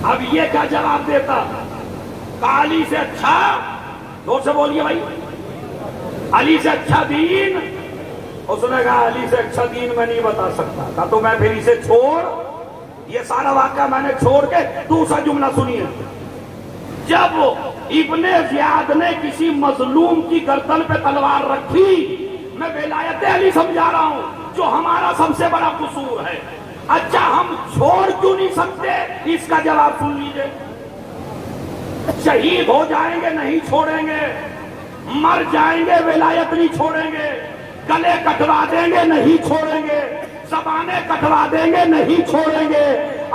اب یہ کیا جواب دیتا؟ علی سے اچھا، زور سے بولیے بھائی، علی سے اچھا دین؟ اس نے کہا علی سے اچھا دین میں نہیں بتا سکتا۔ کہا تو میں پھر اسے چھوڑ، یہ سارا واقعہ میں نے چھوڑ کے دوسرا جملہ سنیے۔ جب ابن زیاد نے کسی مظلوم کی گردن پہ تلوار رکھی، میں ولایت علی سمجھا رہا ہوں جو ہمارا سب سے بڑا قصور ہے۔ اچھا ہم چھوڑ کیوں نہیں سکتے؟ اس کا جواب سن لیجئے۔ شہید ہو جائیں گے نہیں چھوڑیں گے، مر جائیں گے ولایت نہیں چھوڑیں گے، گلے کٹوا دیں گے نہیں چھوڑیں گے، زبانیں کٹوا دیں گے نہیں چھوڑیں گے،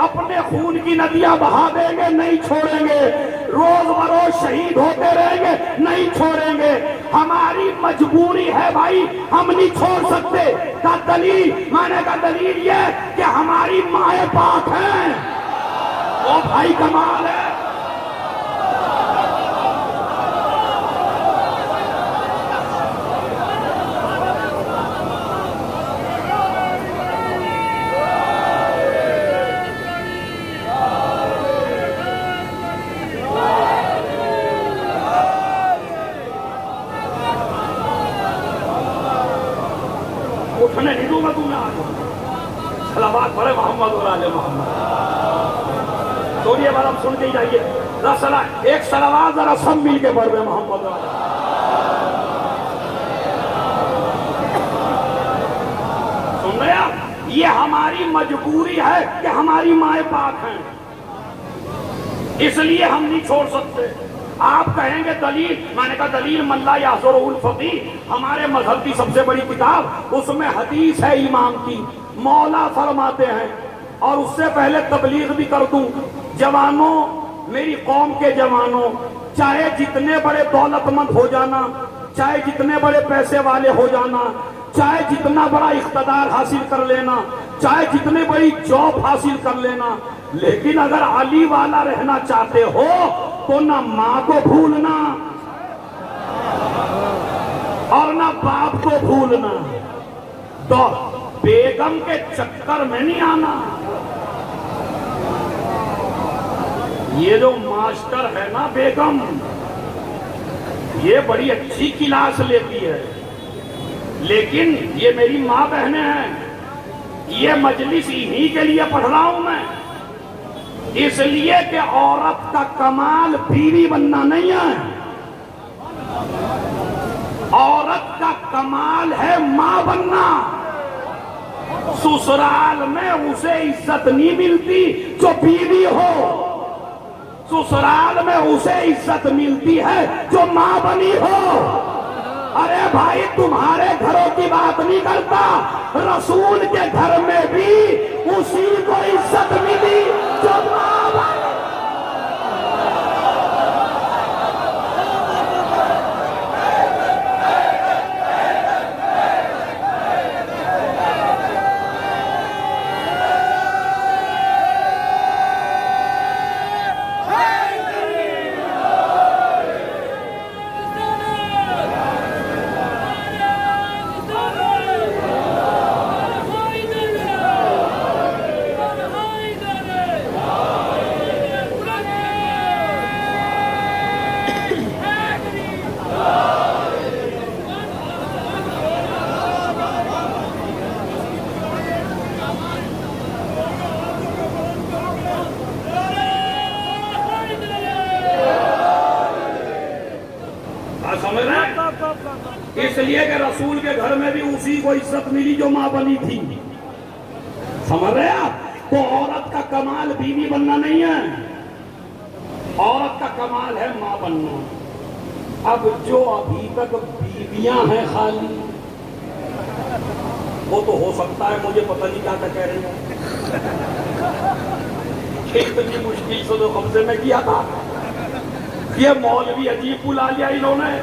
اپنے خون کی ندیاں بہا دیں گے نہیں چھوڑیں گے، روز بروز شہید ہوتے رہیں گے نہیں چھوڑیں گے، ہماری مجبوری ہے بھائی، ہم نہیں چھوڑ سکتے۔ کا دلیل میں نے کہا دلیل یہ کہ ہماری مائیں پاک ہیں، وہ بھائی کمال ہے۔ اٹھنے نہیں دوں گا تمہیں آج، صلوات پڑھے محمد اور آل محمد۔ تو یہ بات ہم سن کے ہی جائیے، ایک صلوات ذرا سب مل کے پڑھ رہے محمد اور آل محمد۔ سن رہے آپ، یہ ہماری مجبوری ہے کہ ہماری مائیں پاک ہیں، اس لیے ہم نہیں چھوڑ سکتے۔ آپ کہیں گے دلیل، میں نے کہا دلیل من لا یحضرہ الفقیہ، ہمارے مذہب کی سب سے بڑی کتاب، اس میں حدیث ہے امام کی، مولا فرماتے ہیں۔ اور اس سے پہلے تبلیغ بھی کر دوں، جوانوں، میری قوم کے جوانوں، چاہے جتنے بڑے دولت مند ہو جانا، چاہے جتنے بڑے پیسے والے ہو جانا، چاہے جتنا بڑا اقتدار حاصل کر لینا، چاہے جتنے بڑی جاب حاصل کر لینا، لیکن اگر علی والا رہنا چاہتے ہو تو نہ ماں کو بھولنا اور نہ باپ کو بھولنا، تو بیگم کے چکر میں نہیں آنا۔ یہ جو ماسٹر ہے نا بیگم، یہ بڑی اچھی کلاس لیتی ہے، لیکن یہ میری ماں بہنیں ہیں، یہ مجلس ہی کے لیے پڑھ رہا ہوں میں، اس لیے کہ عورت کا کمال بیوی بننا نہیں ہے، عورت کا کمال ہے ماں بننا۔ سسرال میں اسے عزت نہیں ملتی جو بیوی ہو، سسرال میں اسے عزت ملتی ہے جو ماں بنی ہو۔ ارے بھائی تمہارے گھروں کی بات نہیں کرتا، رسول کے گھر میں بھی اسی کو عزت ملی جو ماں بنی۔ اس لیے کہ رسول کے گھر میں بھی اسی کو عزت ملی جو ماں بنی تھی، سمجھ رہے آپ؟ تو عورت کا کمال بیوی بننا نہیں ہے، عورت کا کمال ہے ماں بننا۔ اب جو ابھی تک بیویاں ہیں خالی، وہ تو ہو سکتا ہے مجھے پتہ نہیں کیا کہہ رہے ہیں، اتنی مشکل سے تو قبضے میں کیا تھا، یہ مولوی عجیب بلا لیا انہوں نے،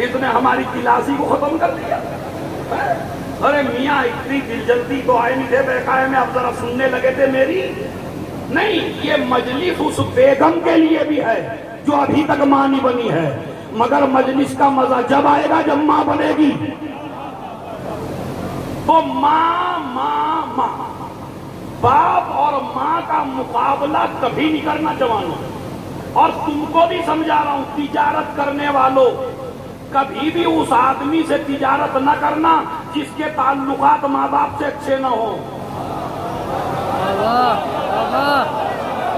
اس نے ہماری کلاسی کو ختم کر دیا۔ ارے میاں اتنی دل جلدی تو آئے نہیں تھے بہکائے میں، اب ذرا سننے لگے تھے میری۔ نہیں، یہ مجلس اس بیگم کے لیے بھی ہے جو ابھی تک ماں نہیں بنی ہے، مگر مجلس کا مزہ جب آئے گا جب ماں بنے گی۔ تو ماں ماں ماں، باپ اور ماں کا مقابلہ کبھی نہیں کرنا جوانوں۔ اور تم کو بھی سمجھا رہا ہوں، تجارت کرنے والوں، کبھی بھی اس آدمی سے تجارت نہ کرنا جس کے تعلقات ماں باپ سے اچھے نہ ہوں۔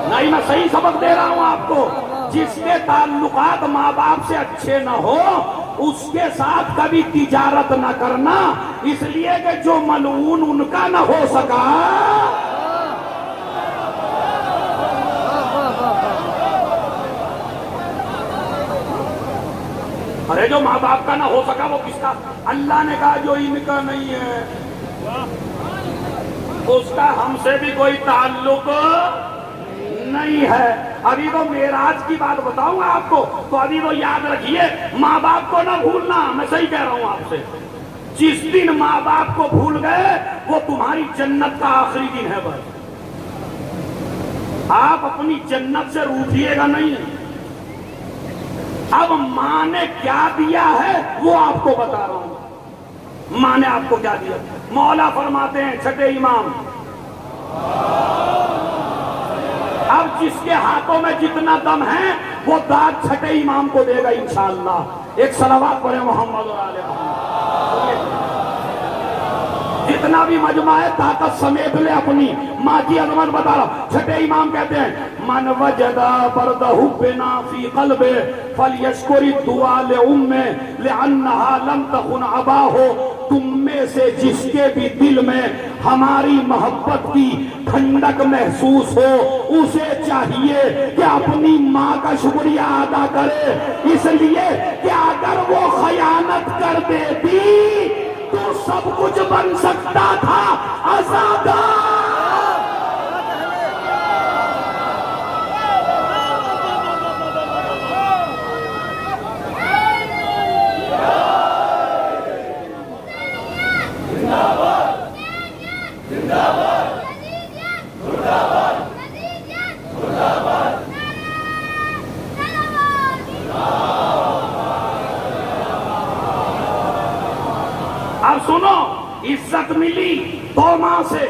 نہیں، میں صحیح سبق دے رہا ہوں آپ کو، جس کے تعلقات ماں باپ سے اچھے نہ ہو اس کے ساتھ کبھی تجارت نہ کرنا، اس لیے کہ جو ملعون ان کا نہ ہو سکا۔ ارے جو ماں باپ کا نہ ہو سکا وہ کس کا؟ اللہ نے کہا جو ان کا نہیں ہے۔ اس کا ہم سے بھی کوئی تعلق نہیں ہے. ابھی تو معراج کی بات بتاؤں گا آپ کو, تو ابھی تو یاد رکھیے ماں باپ کو نہ بھولنا. میں صحیح کہہ رہا ہوں آپ سے, جس دن ماں باپ کو بھول گئے وہ تمہاری جنت کا آخری دن ہے. بس آپ اپنی جنت سے روٹھیے گا نہیں. اب ماں نے کیا دیا ہے وہ آپ کو بتا رہا ہوں. ماں نے آپ کو کیا دیا؟ مولا فرماتے ہیں چھٹے امام, اب جس کے ہاتھوں میں جتنا دم ہے وہ داد چھٹے امام کو دے گا انشاءاللہ. ایک صلوات پڑھیں محمد اور آل محمد. جتنا بھی مجمع ہے طاقت سمیت لے اپنی. ماں کی عظمت بتا رہا. چھٹے امام کہتے ہیں من وجدہ بردہ بنا فی قلب فلیشکر الدعاء لأمہ لأنہا لم تخن اباہو. تم میں سے جس کے بھی دل میں ہماری محبت کی ٹھنڈک محسوس ہو اسے چاہیے کہ اپنی ماں کا شکریہ ادا کرے, اس لیے کہ اگر وہ خیانت کر دیتی تو سب کچھ بن سکتا تھا آزادہ. اب سنو, عزت ملی تو ماں سے,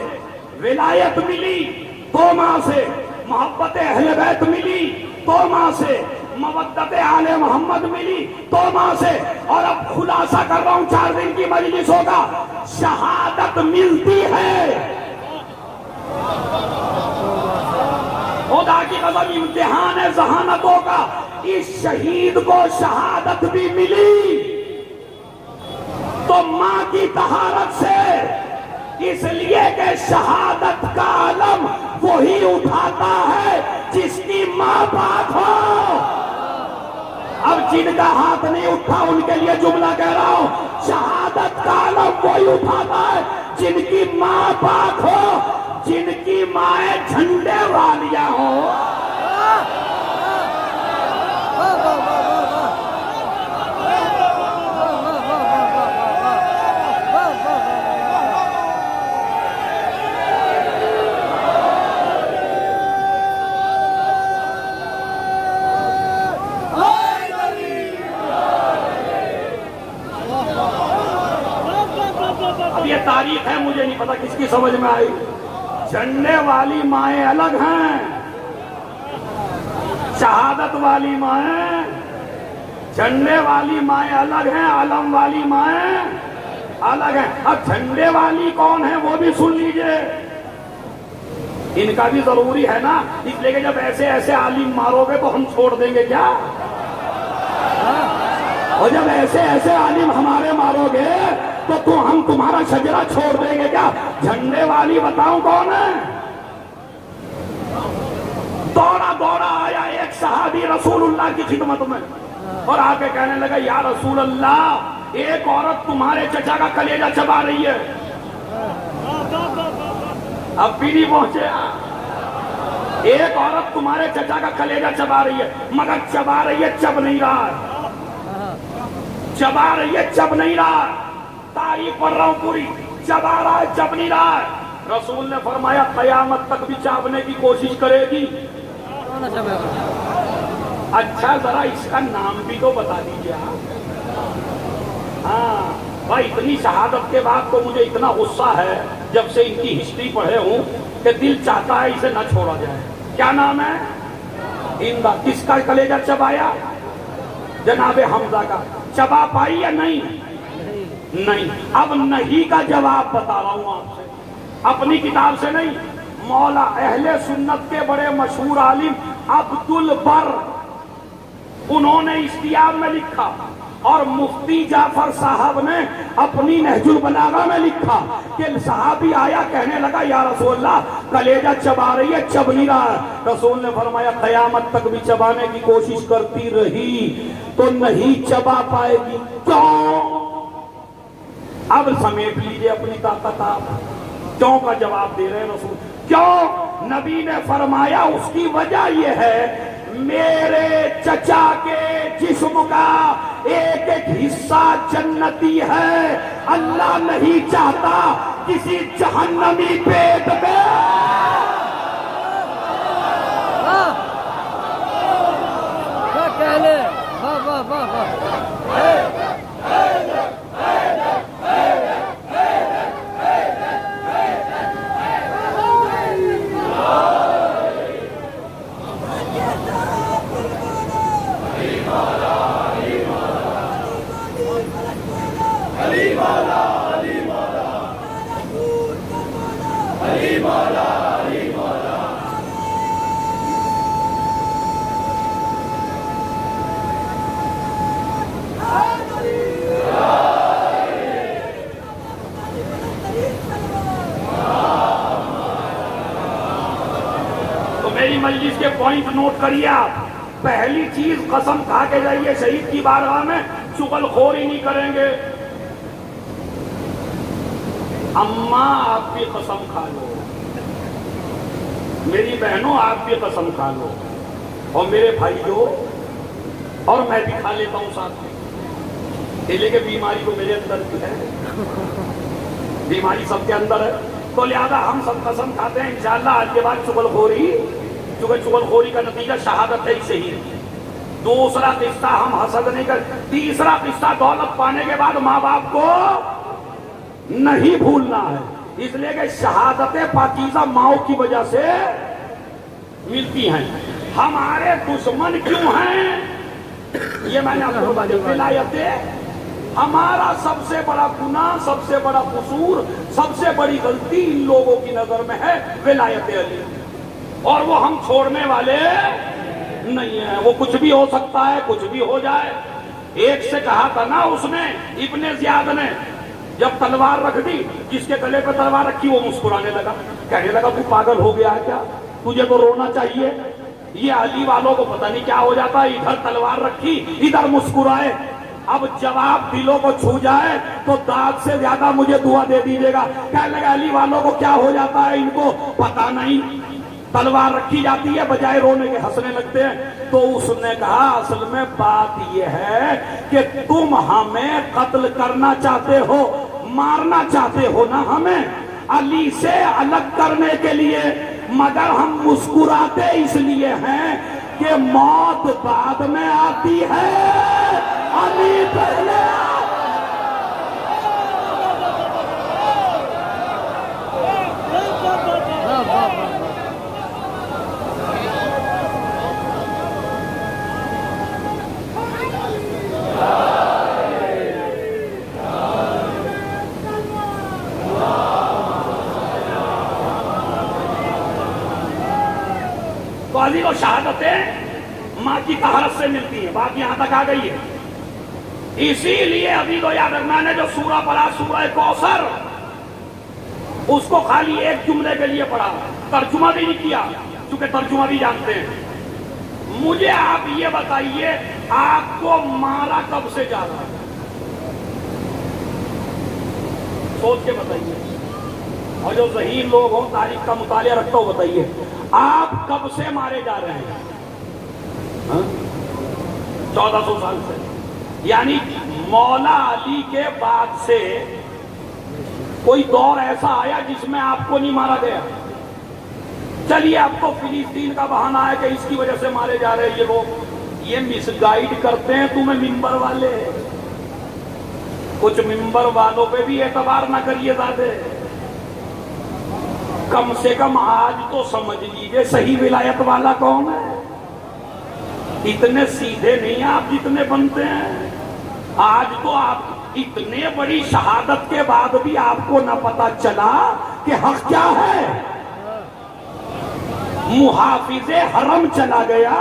ولایت ملی تو ماں سے, محبت اہل بیت ملی تو ماں سے, مودت آل محمد ملی تو ماں سے. اور اب خلاصہ کر رہا ہوں 4 دن کی مجلس ہوگا, شہادت ملتی ہے. خدا کی قسم امتحان ہے ذہانتوں کا. اس شہید کو شہادت بھی ملی تو ماں کی طہارت سے, اس لیے کہ شہادت کا علم وہی اٹھاتا ہے جس کی ماں پاک ہو. اب جن کا ہاتھ نہیں اٹھا ان کے لیے جملہ کہہ رہا ہوں, شہادت کا علم وہی اٹھاتا ہے جن کی ماں پاک ہو, جن کی مائیں جھنڈے والیاں ہوں. اب یہ تاریخ ہے, مجھے نہیں پتا کس کی سمجھ میں آئی. جھنڈے والی مائیں الگ ہیں, شہادت والی مائیں, جھنڈے والی مائیں الگ ہیں, علم والی مائیں الگ ہیں. اب جھنڈے والی کون ہے وہ بھی سن لیجئے, ان کا بھی ضروری ہے نا. اس لیے کہ جب ایسے ایسے عالم مارو گے تو ہم چھوڑ دیں گے کیا؟ اور جب ایسے ایسے عالم ہمارے مارو گے تو ہم تمہارا شجرہ چھوڑ دیں گے کیا؟ جھنڈے والی بتاؤں کون ہے؟ دوڑا دوڑا آیا ایک صحابی رسول اللہ کی خدمت میں اور آ کے کہنے لگا یا رسول اللہ, ایک عورت تمہارے چچا کا کلیجہ چبا رہی ہے. اب بھی نہیں پہنچے. ایک عورت تمہارے چچا کا کلیجہ چبا رہی ہے, مگر چبا رہی ہے, چب نہیں رہا ہے. چبا رہی ہے, چب نہیں رہا. تاریخ پڑھ رہا ہوں پوری. چبا رہا ہے, چب نہیں رہا ہے. رسول نے فرمایا قیامت تک بھی چاپنے کی کوشش کرے گی. اچھا ذرا اس کا نام بھی تو بتا دیجیے آپ. ہاں بھائی, اتنی شہادت کے بعد تو مجھے اتنا غصہ ہے جب سے ان کی ہسٹری پڑھے ہوں کہ دل چاہتا ہے اسے نہ چھوڑا جائے. کیا نام ہے؟ ہندا. کس کا کلیجہ چبایا؟ جناب حمزہ کا. چبا پائی یا نہیں؟ نہیں. اب نہیں کا جواب بتا رہا ہوں آپ سے, اپنی کتاب سے نہیں. مولا اہل سنت کے بڑے مشہور عالم عبد البر, انہوں نے اشتیاق میں لکھا, اور مفتی جعفر صاحب نے اپنی نہج البلاغہ میں لکھا کہ صحابی آیا کہنے لگا یا رسول اللہ کلیجہ چبا رہی ہے, چب نہیں رہا ہے. رسول نے فرمایا قیامت تک بھی چبانے کی کوشش کرتی رہی تو نہیں چبا پائے گی. کیوں؟ اب سمیٹ لیجئے اپنی طاقت آپ. کیوں کا جواب دے رہے ہیں رسول. کیوں؟ نبی نے فرمایا اس کی وجہ یہ ہے میرے چچا کے جسم کا ایک ایک حصہ جنتی ہے. اللہ نہیں چاہتا کسی جہنمی پیٹ میں کیا کہنے. واہ واہ واہ واہ. تو میری مجلس کے پوائنٹ نوٹ کریے آپ. پہلی چیز قسم کھا کے جائیے شہید کی بارگاہ میں چغل خوری نہیں کریں گے. اماں آپ بھی قسم کھا لو, میری بہنوں آپ بھی قسم کھا لو, اور میرے بھائیوں, اور میں بھی کھا لیتا ہوں ساتھ میں. دل کی بیماری تو میرے اندر بھی ہے, بیماری سب کے اندر ہے, تو لہذا ہم سب قسم کھاتے ہیں انشاءاللہ آج کے بعد چغل خوری کا نتیجہ شہادت ہے شہید. دوسرا قصہ ہم حسد نہیں کر. تیسرا قصہ دولت پانے کے بعد ماں باپ کو نہیں بھولنا ہے, اس لیے کہ شہادتیں پاکیزہ ماؤں کی وجہ سے ملتی ہیں. ہمارے دشمن کیوں ہیں یہ میں نے آپ کو بتا دیا. ولایتیں ہمارا سب سے بڑا گناہ, سب سے بڑا قصور, سب سے بڑی غلطی ان لوگوں کی نظر میں ہے ولایت علی, اور وہ ہم چھوڑنے والے نہیں ہیں. وہ کچھ بھی ہو سکتا ہے, کچھ بھی ہو جائے. ایک سے کہا تھا نا اس نے, ابن زیاد نے, جب تلوار رکھ دی, جس کے گلے پہ تلوار رکھی وہ مسکرانے لگا, کہنے لگا تو پاگل ہو گیا ہے کیا, تجھے تو رونا چاہیے. یہ علی والوں کو پتہ نہیں کیا ہو جاتا, ادھر تلوار رکھی ادھر مسکرائے. اب جواب دلوں کو چھو جائے تو داد سے زیادہ مجھے دعا دے دیجیے گا. کہنے لگا علی والوں کو کیا ہو جاتا ہے ان کو پتہ نہیں, تلوار رکھی جاتی ہے بجائے رونے کے ہنسنے لگتے ہیں. تو اس نے کہا اصل میں بات یہ ہے کہ تم ہمیں قتل کرنا چاہتے ہو, مارنا چاہتے ہو نا ہمیں علی سے الگ کرنے کے لیے, مگر ہم مسکراتے اس لیے ہیں کہ موت بعد میں آتی ہے, علی پہلے. تو علی کو شہادتیں ماں کی طہارت سے ملتی ہیں. بات یہاں تک آ گئی ہے. اسی لیے ابھی تو یاد رکھنا نے جو سورہ پڑھا, سورہ کوثر, اس کو خالی ایک جملے کے لیے پڑھا, ترجمہ بھی نہیں کیا, چونکہ ترجمہ بھی جانتے ہیں. مجھے آپ یہ بتائیے آپ کو مارا کب سے جا رہا ہے, سوچ کے بتائیے. اور جو ذہین لوگ ہوں, تاریخ کا مطالعہ رکھتا ہو, بتائیے آپ کب سے مارے جا رہے ہیں. 1400 سال سے. یعنی مولا علی کے بعد سے کوئی دور ایسا آیا جس میں آپ کو نہیں مارا گیا. چلیے اب تو فلسطین کا بہانہ ہے کہ اس کی وجہ سے مارے جا رہے ہیں یہ لوگ. یہ مس گائیڈ کرتے ہیں تمہیں ممبر والے. کچھ ممبر والوں پہ بھی اعتبار نہ کریے زیادہ. کم سے کم آج تو سمجھ لیجیے صحیح ولایت والا کون ہے. اتنے سیدھے نہیں آپ جتنے بنتے ہیں. آج تو آپ اتنے بڑی شہادت کے بعد بھی آپ کو نہ پتا چلا کہ حق کیا ہے. محافظ حرم چلا گیا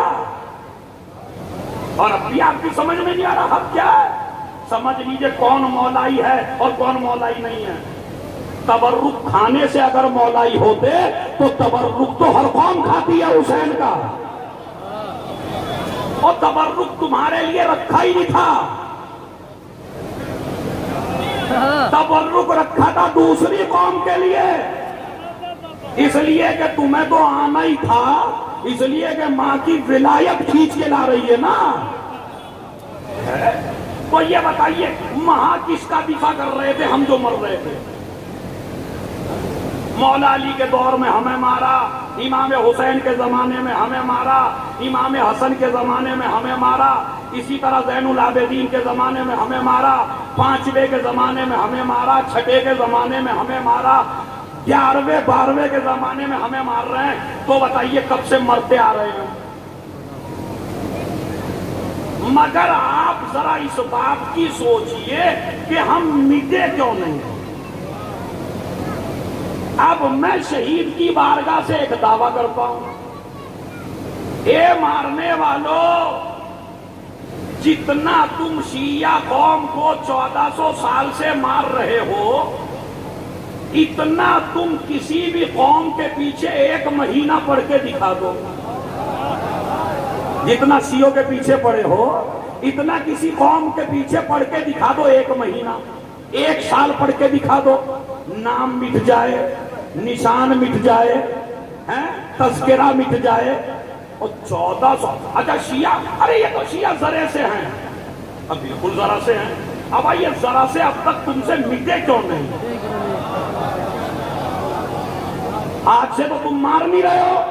اور اب بھی آپ کی سمجھ میں نہیں آ رہا حق کیا ہے. سمجھ لیجئے کون مولائی ہے اور کون مولائی نہیں ہے. تبرک کھانے سے اگر مولائی ہوتے تو تبرک تو ہر قوم کھاتی ہے حسین کا, اور تبرک تمہارے لیے رکھا ہی نہیں تھا. تبرک رکھا تھا دوسری قوم کے لیے. اس لیے کہ تمہیں تو آنا ہی تھا، اس لیے کہ ماں کی ولایت کھینچ کے لا رہی ہے نا۔ تو یہ بتائیے وہاں کس کا دفاع کر رہے تھے ہم جو مر رہے تھے؟ مولا علی کے دور میں ہمیں مارا، امام حسین کے زمانے میں ہمیں مارا، امام حسن کے زمانے میں ہمیں مارا، اسی طرح زین العابدین کے زمانے میں ہمیں مارا، پانچویں کے زمانے میں ہمیں مارا، چھٹے کے زمانے میں ہمیں مارا، 11ویں 12ویں کے زمانے میں ہمیں مار رہے ہیں۔ تو بتائیے کب سے مرتے آ رہے ہیں؟ مگر آپ ذرا اس بات کی سوچئے کہ ہم مٹے کیوں نہیں؟ اب میں شہید کی بارگاہ سے ایک دعویٰ کرتا ہوں، اے مارنے والوں، جتنا تم شیعہ قوم کو 1400 سال سے مار رہے ہو، اتنا تم کسی بھی قوم کے پیچھے 1 مہینہ پڑھ کے دکھا دو۔ جتنا شیعوں کے پیچھے پڑے ہو، اتنا کسی قوم کے پیچھے پڑھ کے دکھا دو 1 مہینہ، 1 سال پڑھ کے دکھا دو، نام مٹ جائے، نشان مٹ جائے، تذکرہ مٹ جائے۔ اور 1400، اچھا شیعہ، ارے یہ تو شیعہ ذرے سے ہیں، اب بالکل ذرا سے ہیں، اب آئیے ذرا سے اب تک تم سے مٹے کیوں نہیں؟ آج سے تو تم مار نہیں رہے ہو۔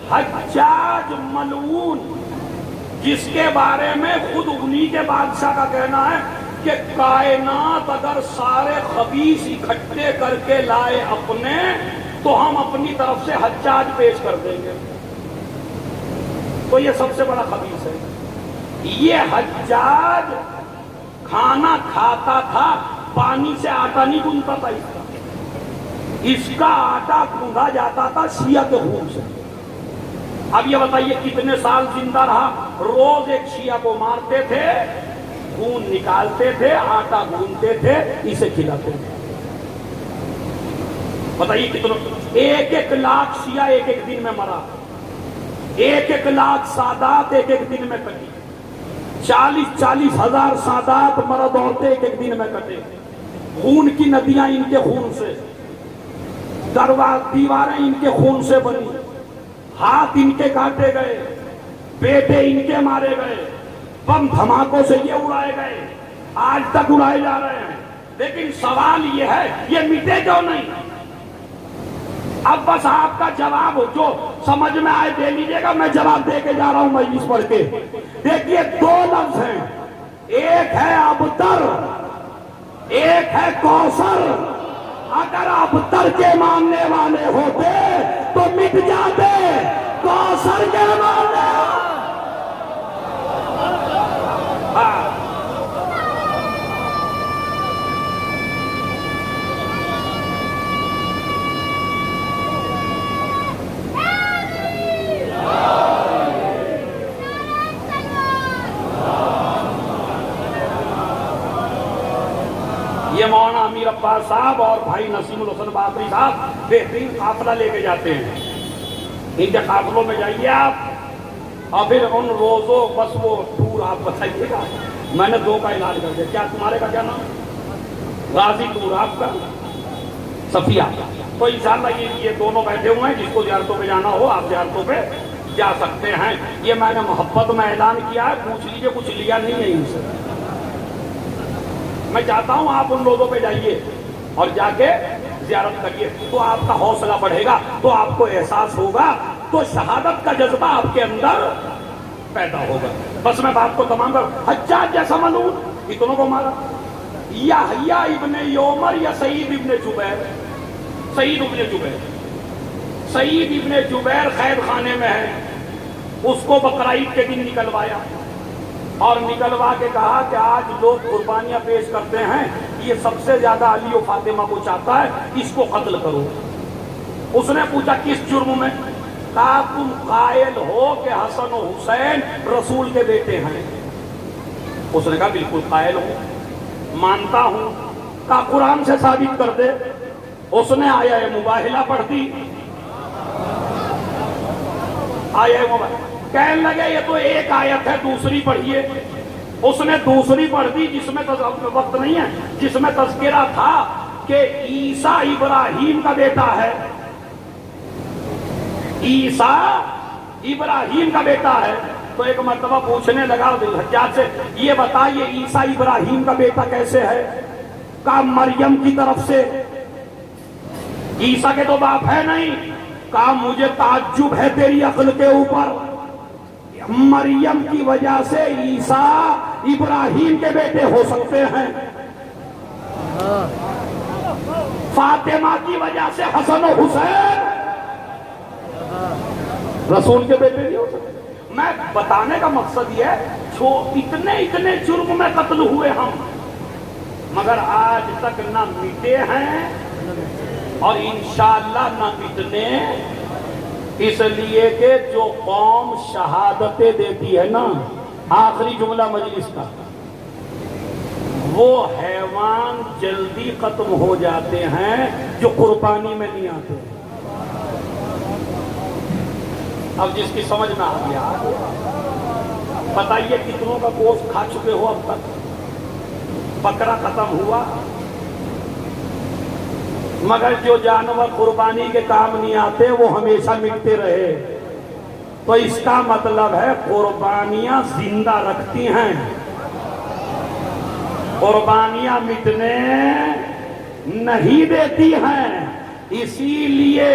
حجاج ملعون، جس کے بارے میں خود انہی کے بادشاہ کا کہنا ہے کہ کائنات اگر سارے خبیث اکٹھے کر کے لائے اپنے تو ہم اپنی طرف سے حجاج پیش کر دیں گے۔ تو یہ سب سے بڑا خبیث ہے۔ یہ حجاج کھانا کھاتا تھا، پانی سے آٹا نہیں گوندتا تھا، اس کا آٹا گوندا جاتا تھا شیعہ کے خون سے۔ اب یہ بتائیے کتنے سال زندہ رہا؟ روز ایک شیعہ کو مارتے تھے، خون نکالتے تھے، آٹا گوندتے تھے، اسے کھلاتے تھے۔ بتائیے کتنے، 1 لاکھ شیعہ ایک دن میں مرا، 1 لاکھ سادات ایک دن میں کٹی، 40 ہزار سادات مرد عورتیں ایک دن میں کٹے، خون کی ندیاں ان کے خون سے، دیواریں ان کے خون سے بنی، ہاتھ ان کے کاٹے گئے، بیٹے ان کے مارے گئے، بم دھماکوں سے یہ اڑائے گئے، آج تک اڑائے جا رہے ہیں۔ لیکن سوال یہ ہے یہ مٹے کیوں نہیں؟ اب بس آپ کا جواب جو سمجھ میں آئے دے لیجئے گا، میں جواب دے کے جا رہا ہوں مجلس پڑھ کے۔ دیکھیے 2 لفظ ہیں، ایک ہے ابتر، ایک ہے کوثر۔ اگر ابتر کے ماننے والے ہوتے تو مٹ جاتے، کوثر کے ماننے یہ مولانا امیر عباس صاحب اور بھائی نسیم الحسن باقری صاحب بہترین قافلہ لے کے جاتے ہیں۔ ان کے قافلوں میں جائیے آپ، اور پھر ان روزوں بس وہ ٹور آپ بتائیے گا۔ میں نے 2 کا اعلان کر دیا، کیا تمہارے کا کیا نام؟ غازی ٹور، آپ کا صفیہ۔ تو انشاءاللہ یہ دونوں بیٹھے ہوئے ہیں، جس کو زیارتوں پہ جانا ہو آپ زیارتوں پہ جا سکتے ہیں۔ یہ میں نے محبت میں اعلان کیا ہے، پوچھ لیجیے کچھ لیا نہیں ہے ان سے۔ میں چاہتا ہوں آپ ان لوگوں پہ جائیے اور جا کے زیارت کریے، تو آپ کا حوصلہ بڑھے گا، تو آپ کو احساس ہوگا، تو شہادت کا جذبہ آپ کے اندر پیدا ہوگا۔ بس میں بات کو تمام کر، حجاج جیسا ملعون اتنوں کو مارا، یحییٰ ابن یومر یا سعید ابن جبیر، سعید ابن جبیر قید خانے میں ہے، اس کو بقرعید کے دن نکلوایا اور نکلوا کے کہا کہ آج لوگ قربانیاں پیش کرتے ہیں، یہ سب سے زیادہ علی و فاطمہ کو چاہتا ہے، اس کو قتل کرو۔ اس نے پوچھا کس جرم میں؟ کہا تم قائل ہو کہ حسن و حسین رسول کے بیٹے ہیں۔ اس نے کہا بالکل قائل ہوں، مانتا ہوں۔ کہا قرآن سے ثابت کر دے۔ اس نے آیا مباہلہ پڑھ دی، آیا مباہلہ، کہنے لگے یہ تو ایک آیت ہے، دوسری پڑھیے۔ اس نے دوسری پڑھ دی جس میں وقت نہیں ہے، جس میں تذکرہ تھا کہ عیسیٰ ابراہیم کا بیٹا ہے، عیسیٰ ابراہیم کا بیٹا ہے. تو ایک مرتبہ پوچھنے لگا حجاج سے, یہ بتائیے عیسیٰ ابراہیم کا بیٹا کیسے ہے؟ کہا مریم کی طرف سے. عیسیٰ کے تو باپ ہے نہیں. کہا مجھے تعجب ہے تیری عقل کے اوپر, مریم کی وجہ سے عیسیٰ ابراہیم کے بیٹے ہو سکتے ہیں, فاطمہ کی وجہ سے حسن و حسین رسول کے بیٹے نہیں ہو سکتے. میں بتانے کا مقصد یہ ہے اتنے جرم میں قتل ہوئے ہم, مگر آج تک نہ مٹے ہیں اور انشاءاللہ نہ مٹنے. اس لیے کہ جو قوم شہادتیں دیتی ہے نا, آخری جملہ مجلس کا, وہ حیوان جلدی ختم ہو جاتے ہیں جو قربانی میں نہیں آتے. اب جس کی سمجھ میں آ گیا, بتائیے کتنوں کا گوشت کھا چکے ہو اب تک؟ بکرا ختم ہوا, مگر جو جانور قربانی کے کام نہیں آتے وہ ہمیشہ مٹتے رہے. تو اس کا مطلب ہے قربانیاں زندہ رکھتی ہیں, قربانیاں مٹنے نہیں دیتی ہیں. اسی لیے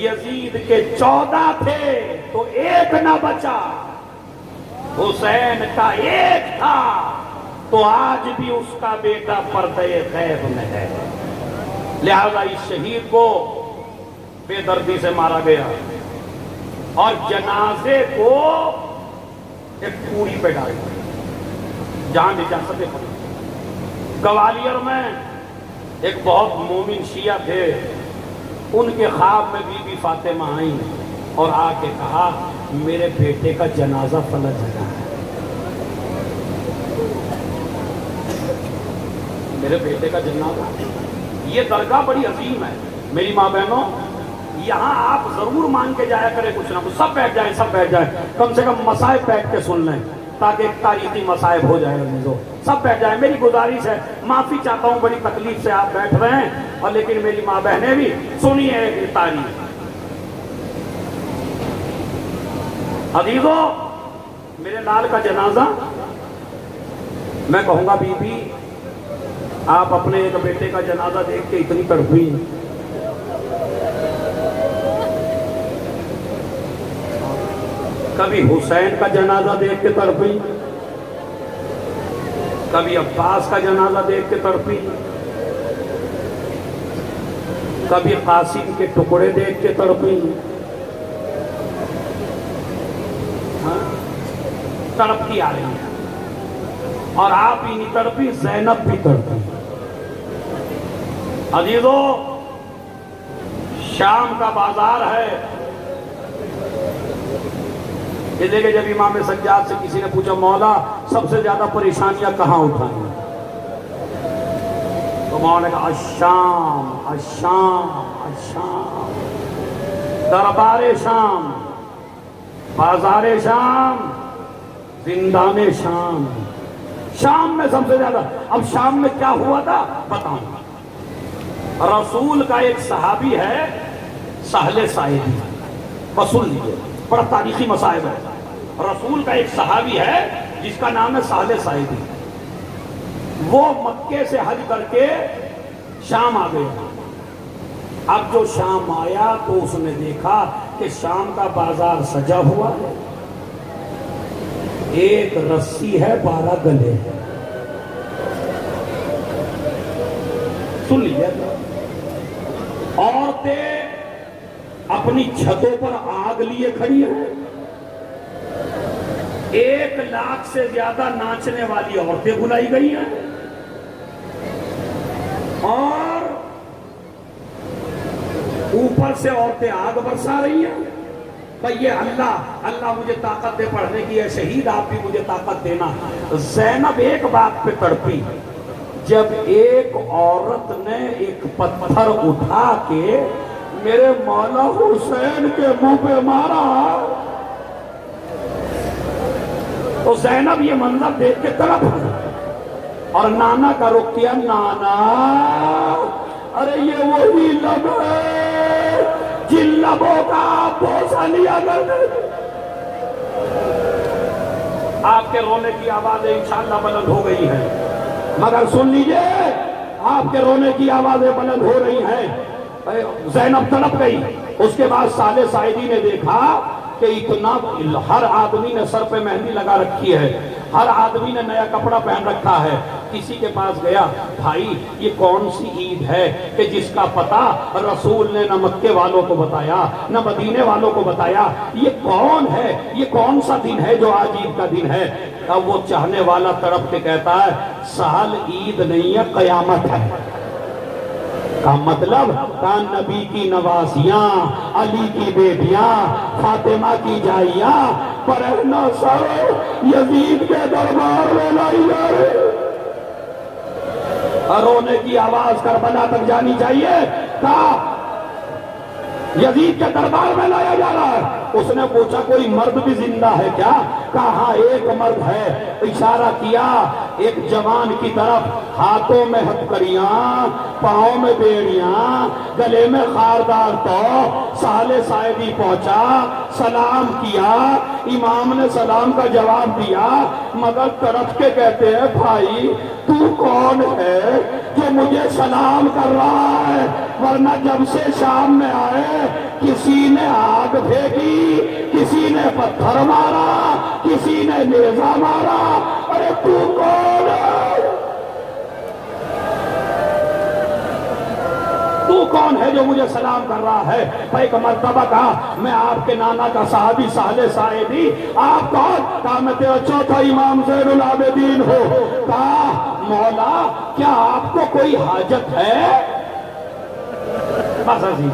یزید کے 14 تھے تو ایک نہ بچا, حسین کا ایک تھا تو آج بھی اس کا بیٹا پردے غیب میں ہے. لہذا اس شہید کو بے دردی سے مارا گیا اور جنازے کو ایک پوری پہ ڈال دیا جہاں اجازتیں پڑی. گوالیار میں ایک بہت مومن شیعہ تھے, ان کے خواب میں بی بی فاطمہ آئیں اور آ کے کہا میرے بیٹے کا جنازہ فلاں جگہ ہے, میرے بیٹے کا جنازہ. یہ درگاہ بڑی عظیم ہے میری ماں بہنوں, یہاں آپ ضرور مان کے جایا کریں کچھ نہ کچھ. سب بیٹھ جائیں, سب بیٹھ جائیں, کم سے کم مصائب بیٹھ کے سن لیں تاکہ ایک تاریخی مصائب ہو جائے. سب بیٹھ جائیں, میری گزارش ہے. معافی چاہتا ہوں بڑی تکلیف سے آپ بیٹھ رہے ہیں, اور لیکن میری ماں بہنیں بھی سنیے ایک تاریخ. عزیزو, میرے لال کا جنازہ, میں کہوں گا بی بی آپ اپنے ایک بیٹے کا جنازہ دیکھ کے اتنی تڑپی, کبھی حسین کا جنازہ دیکھ کے تڑپی, کبھی عباس کا جنازہ دیکھ کے تڑپی, کبھی قاسم کے ٹکڑے دیکھ کے تڑپی. تڑپتی آ رہی ہے, اور آپ ہی نہیں تڑپی, زینب بھی تڑپی. عزیزو, شام کا بازار ہے. یہ دیکھیں جب امام سجاد سے کسی نے پوچھا مولا سب سے زیادہ پریشانیاں کہاں اٹھائیں, تو مولا نے کہا الشام الشام الشام, دربار شام, بازار شام, زندان شام. شام میں سب سے زیادہ. اب شام میں کیا ہوا تھا بتاؤں. رسول کا ایک صحابی ہے سہل ساعدی, سن لیجیے بڑا تاریخی مصائب ہے. رسول کا ایک صحابی ہے جس کا نام ہے سہل ساعدی. وہ مکے سے حج کر کے شام آ گیا. اب جو شام آیا تو اس نے دیکھا کہ شام کا بازار سجا ہوا ہے, ایک رسی ہے 12 گلے. سن لیجیے, عورتیں اپنی چھتوں پر آگ لیے کھڑی ہیں, 1 لاکھ سے زیادہ ناچنے والی عورتیں بلائی گئی ہیں, اور اوپر سے عورتیں آگ برسا رہی ہیں. یہ اللہ مجھے طاقت دے پڑھنے کی ہے, شہید آپ بھی مجھے طاقت دینا. زینب ایک بات پہ تڑپی, جب ایک عورت نے ایک پتھر اٹھا کے میرے مولا حسین کے منہ پہ مارا, تو زینب یہ منظر دیکھ کے تڑپ گئی, اور نانا کا رخ کیا, نانا ارے یہ وہی لب ہے جن لبوں کا آپ بوسہ لیا کرتے تھے۔ آپ کے رونے کی آوازیں انشاءاللہ بلند ہو گئی ہیں، مگر سن لیجئے آپ کے رونے کی آوازیں بلند ہو رہی ہیں۔ زینب تڑپ گئی۔ اس کے بعد صالح سعیدی نے دیکھا کہ اتنا ہر آدمی نے سر پہ مہندی لگا رکھی ہے، ہر آدمی نے نیا کپڑا پہن رکھا ہے۔ کسی کے پاس گیا، بھائی یہ کون سی عید ہے کہ جس کا پتہ رسول نے نہ مکے والوں کو بتایا نہ مدینے والوں کو بتایا؟ یہ کون ہے؟ یہ کون سا دن ہے جو آج عید کا دن ہے؟ اب وہ چاہنے والا تڑپ کے کہتا ہے سال عید نہیں ہے، قیامت ہے۔ کا مطلب کا نبی کی نوازیاں، علی کی بیٹیاں، فاطمہ کی جائیاں پرہنا سر یزید کے دربار میں لائی جا رہے۔ رونے کی آواز کربلا تک جانی چاہیے، کہا یزید کے دربار میں لایا جا رہا ہے۔ اس نے پوچھا کوئی مرد بھی زندہ ہے کیا؟ کہا ہاں ایک مرد ہے۔ اشارہ کیا ایک جوان کی طرف، ہاتھوں میں ہتھکڑیاں، پاؤں میں بیڑیاں، گلے میں خاردار تو۔ صالح سعیدی پہنچا، سلام کیا، امام نے سلام کا جواب دیا، مگر طرف کے کہتے ہیں بھائی تو کون ہے جو مجھے سلام کر رہا ہے؟ ورنہ جب سے شام میں آئے کسی نے آگ پھینکی، کسی نے پتھر مارا، کسی نے نیزہ مارا، ارے تو کون ہے؟ تو کون ہے جو مجھے سلام کر رہا ہے؟ ایک مرتبہ کہا میں آپ کے نانا کا صحابی صالح سعیدی۔ آپ کون؟ کہا میں تیرا چوتھا امام زین العابدین ہو۔ کہا مولا کیا آپ کو کوئی حاجت ہے؟ بس عزیز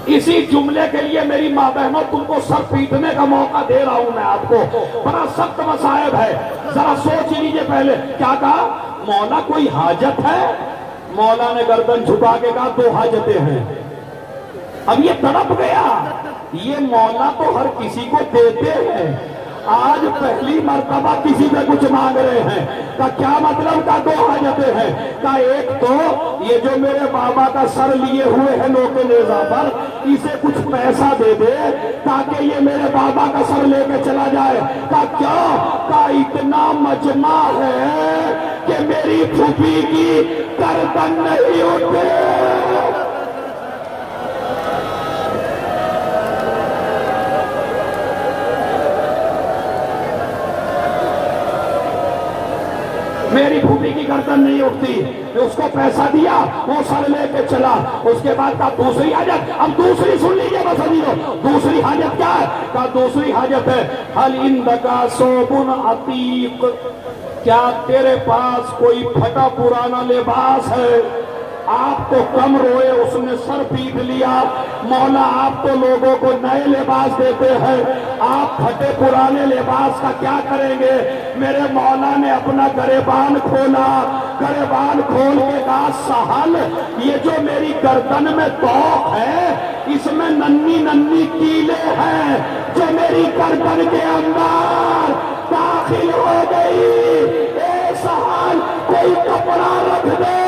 اسی جملے کے لیے میری ماں بہنوں تم کو سر پیٹنے کا موقع دے رہا ہوں میں آپ کو۔ بڑا سخت مصائب ہے، ذرا سوچ لیجئے پہلے۔ کیا کہا؟ مولا کوئی حاجت ہے؟ مولا نے گردن جھکا کے کہا دو حاجتیں ہیں۔ اب یہ تڑپ گیا، یہ مولا تو ہر کسی کو دیتے ہیں، آج پہلی مرتبہ کسی سے کچھ مانگ رہے ہیں۔ کا کیا مطلب؟ کا دو حاجتیں ہیں۔ کا ایک تو یہ جو میرے بابا کا سر لیے ہوئے ہیں نوکے نیزہ پر، اسے کچھ پیسہ دے دے تاکہ یہ میرے بابا کا سر لے کے چلا جائے۔ کا کیا؟ کا اتنا مجمع ہے کہ میری پھوپھی کی گردن نہیں اٹھے۔ میری پھوپھی کی گردن نہیں اٹھتی۔ اس کو پیسہ دیا، وہ سر لے کے چلا۔ اس کے بعد کہا دوسری حاجت، اب دوسری سن لیجیے بس ابھی۔ دوسری حاجت کیا ہے؟ کہا دوسری حاجت ہے حل عندکا ثوب عتیق، کیا تیرے پاس کوئی پھٹا پرانا لباس ہے؟ آپ تو کم روئے، اس نے سر پیٹ لیا۔ مولا آپ تو لوگوں کو نئے لباس دیتے ہیں، آپ پھٹے پرانے لباس کا کیا کریں گے؟ میرے مولا نے اپنا گریبان کھولا، گریبان کھول کے کہا سہل یہ جو میری گردن میں توق ہے اس میں ننھی ننھی کیلیں ہیں جو میری گردن کے اندر داخل ہو گئی۔ اے سہل کوئی کپڑا رکھ دے۔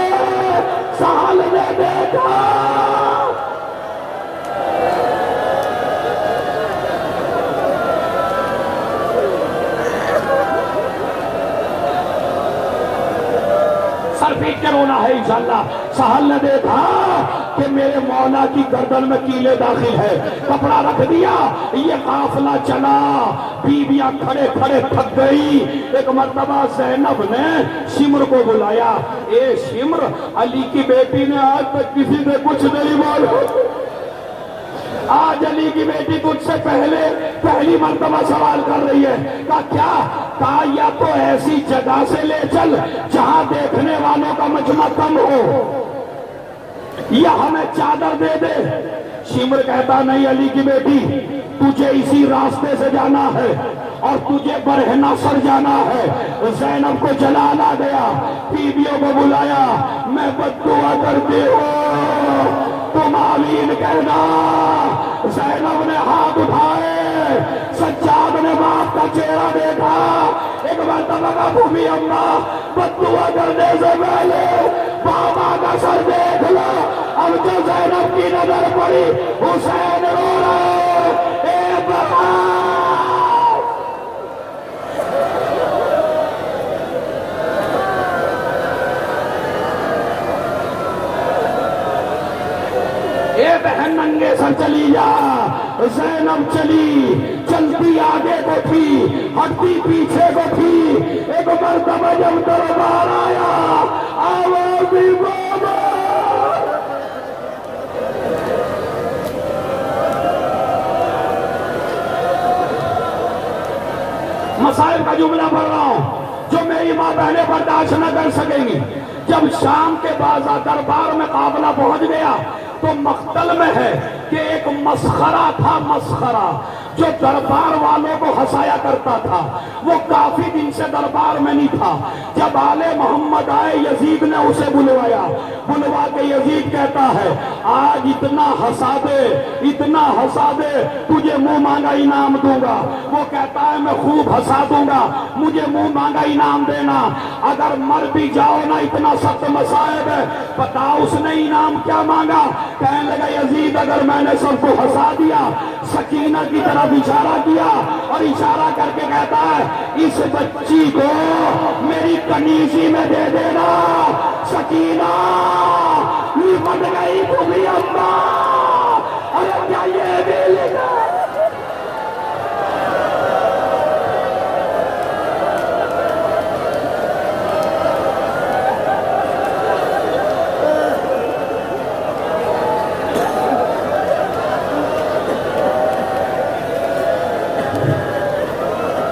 سہل نے دیکھا سر پیٹ کے رونا ہے انشاءاللہ۔ سہل نے دیکھا کہ میرے مولا کی گردن میں کیلے داخل ہے، کپڑا رکھ دیا، یہ قافلہ چلا، بیویاں کھڑے کھڑے تھک گئی۔ ایک مرتبہ زینب نے شمر کو بلایا، اے شمر علی کی بیٹی نے آج تک کسی سے کچھ نہیں بولا، آج علی کی بیٹی تجھ سے پہلی مرتبہ سوال کر رہی ہے۔ کہا کیا؟ کہا یا تو ایسی جگہ سے لے چل جہاں دیکھنے والوں کا مجمع کم ہو، یا ہمیں چادر دے دے۔ شمر کہتا نہیں علی کی بیٹی تجھے اسی راستے سے جانا ہے اور تجھے برہنہ سر جانا ہے۔ زینب کو جلال آ گیا، بیویوں کو بلایا، میں بد دعا کرتی ہوں تم آمین کہنا۔ زینب نے ہاتھ اٹھائے، سجاد نے باپ کا چہرہ دیکھا، ایک مرتبہ کا بھومی اماں بد دعا کرنے سے پہلے بابا کا سر دیکھ لو۔ اب جو زینب کی نظر پڑی، حسین رو رہے، اے بابا اے بہن ننگے سر چلی جا، زینب چلی، چلتی آگے کو تھی، ہٹتی پیچھے کو تھی، ایک مرتبہ جب دربار آیا، آواز دی بابا، مسائل کا جملہ پڑھ رہا ہوں جو میری ماں بہنیں برداشت نہ کر سکیں گی۔ جب شام کے بازار دربار میں قافلہ پہنچ گیا تو مقتل میں ہے کہ ایک مسخرہ تھا، مسخرہ جو دربار والوں کو ہنسایا کرتا تھا، وہ کافی دن سے دربار میں نہیں تھا۔ جب آل محمد آئے، یزید نے اسے بلوایا، بلوا کے یزید کہتا ہے آج اتنا ہنسا دے، اتنا ہنسا دے، تجھے منہ مانگا انعام دوں گا۔ وہ کہتا ہے میں خوب ہنسا دوں گا، مجھے منہ مانگا انعام دینا، اگر مر بھی جاؤ نا اتنا سخت مصائب ہے۔ پتا اس نے انعام کیا مانگا؟ کہنے لگا یزید اگر میں نے سب کو ہنسا دیا، سکینہ کی طرف اشارہ کیا اور اشارہ کر کے کہتا ہے اس بچی کو میری کنیزی میں دے دینا۔ سکینہ لپٹ گئی تمہیں اماں، ارے کیا یہ بھی لکھا؟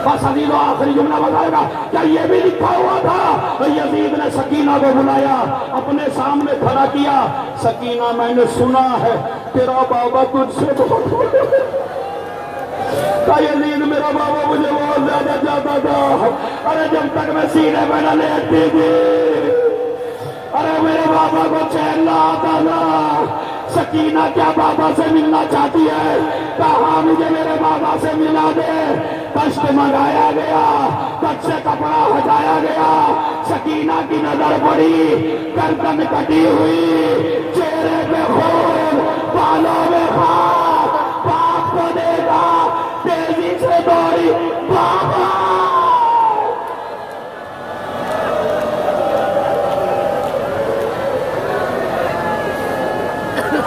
بس عزیز و آخری جملہ بتائے گا کیا یہ بھی لکھا ہوا تھا؟ یزید نے سکینہ کو بلایا، اپنے سامنے کھڑا کیا، سکینہ میں نے سنا ہے تیرا بابا تجھ سے بہت یزید میرا بابا مجھے بہت زیادہ چاہتا تھا، ارے جب تک میں سینے میں نہ لیٹتی تھی، ارے میرے بابا کو چین نہ آتا تھا۔ سکینہ کیا بابا سے ملنا چاہتی ہے؟ کہا مجھے میرے بابا سے ملا دے۔ کشت منگایا گیا، کچھ سے کپڑا ہٹایا گیا، سکینہ کی نظر پڑی، گردن کٹی ہوئی، چہرے پہ خون، بالوں میں خاک، باپ کو دیکھا، تیزی سے دوڑی، بابا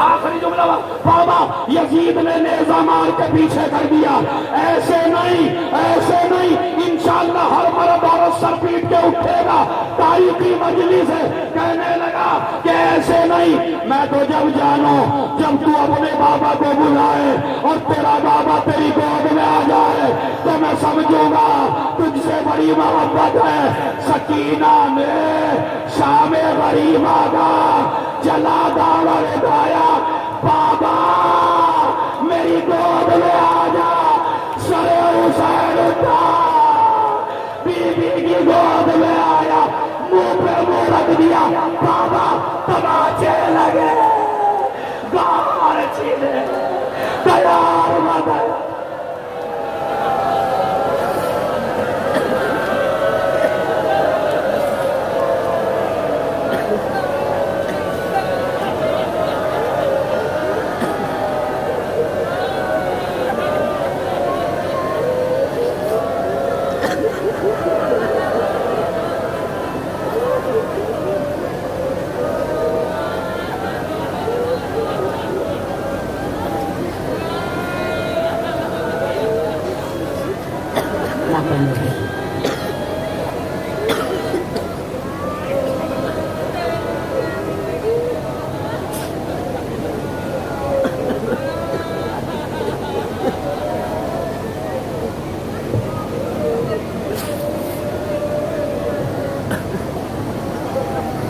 آخری جملہ بابا یزید نے نیزہ مار کے پیچھے کر دیا، ایسے نہیں، ایسے نہیں، انشاءاللہ ہر مرد عورت سر پیٹ کے اٹھے گا۔ تاریخی مجلس ہے، کہنے لگا کہ ایسے نہیں، میں تو جب جانوں جب تو اپنے بابا کو بلائے اور تیرا بابا تیری گود میں آ جائے تو میں سمجھوں گا تجھ سے بڑی محبت ہے۔ سکینہ نے شام غریبہ کا جلا داڑا لگایا، بابا میری گود میں آ جا، سر حسین اٹھا، بی بی کی گود میں آیا، منہ پہ منہ رکھ دیا، بابا تماچے لگے، گار چھیلے، تیار مدد۔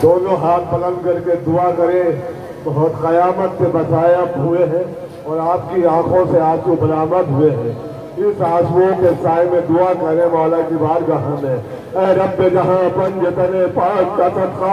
دونوں ہاتھ بلند کر کے دعا کریں، بہت قیامت سے بچائب ہوئے ہیں اور آپ کی آنکھوں سے آنسو برآمد ہوئے ہیں۔ اس آنسوؤں کے سائے میں دعا کریں مولا کی بارگاہ میں، اے رب جہاں پنج تنے پاک کا صدقہ